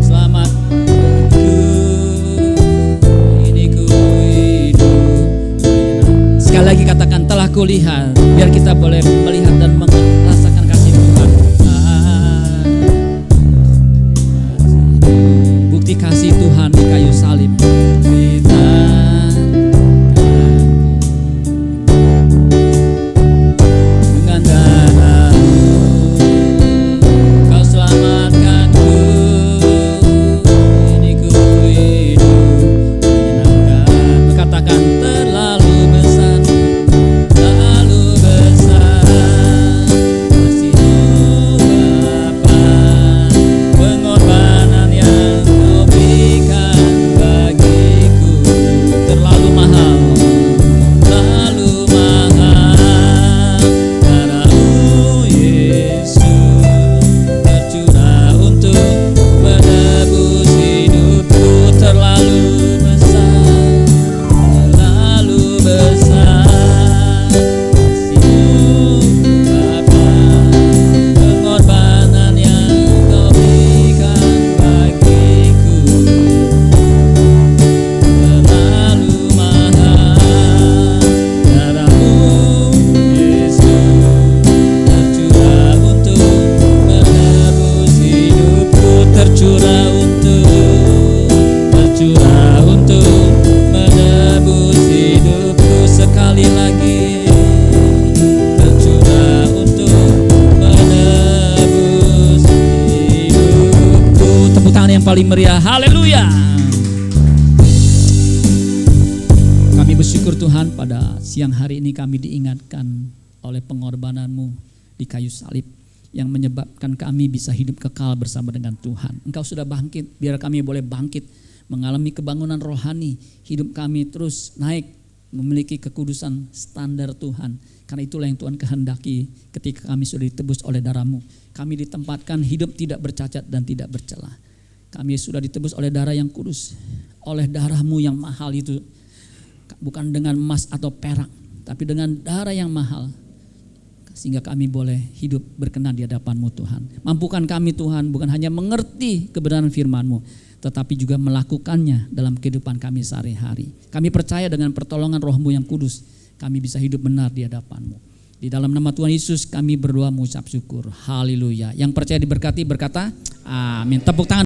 selamatku, ini ku hidup. Sekali lagi katakan telah kulihat, biar kita boleh melihat dan merasakan kasih Tuhan. Bukti kasih Tuhan di kayu salib. Dengan darahmu kau selamatkanku, ini ku hidup menyenangkan. Katakan terlalu besar kasih-Mu Bapa, pengorbanan yang Kau berikan bagiku terlalu mahal, darah-Mu Yesus tercurah untuk menebus hidupku. Terlalu besar kasih-Mu Bapa, pengorbanan yang Kau berikan bagiku terlalu mahal, darah-Mu Yesus tercurah untuk menebus hidupku. Tercurah untuk menebus hidupku. Sekali lagi, tercurah untuk menebus hidupku. Tepuk tangan yang paling meriah. Haleluya. Kami bersyukur Tuhan, pada siang hari ini kami diingatkan oleh pengorbanan-Mu di kayu salib yang menyebabkan kami bisa hidup kekal bersama dengan Tuhan. Engkau sudah bangkit, biar kami boleh bangkit mengalami kebangunan rohani. Hidup kami terus naik, memiliki kekudusan standar Tuhan. Karena itulah yang Tuhan kehendaki ketika kami sudah ditebus oleh darah-Mu. Kami ditempatkan hidup tidak bercacat dan tidak bercela. Kami sudah ditebus oleh darah yang kudus, oleh darah-Mu yang mahal itu. Bukan dengan emas atau perak, tapi dengan darah yang mahal. Sehingga kami boleh hidup berkenan di hadapan-Mu Tuhan. Mampukan kami Tuhan bukan hanya mengerti kebenaran firman-Mu, tetapi juga melakukannya dalam kehidupan kami sehari-hari. Kami percaya dengan pertolongan Roh-Mu yang kudus, kami bisa hidup benar di hadapan-Mu. Di dalam nama Tuhan Yesus kami berdoa mengucap syukur. Haleluya. Yang percaya diberkati berkata amin. Tepuk tangan.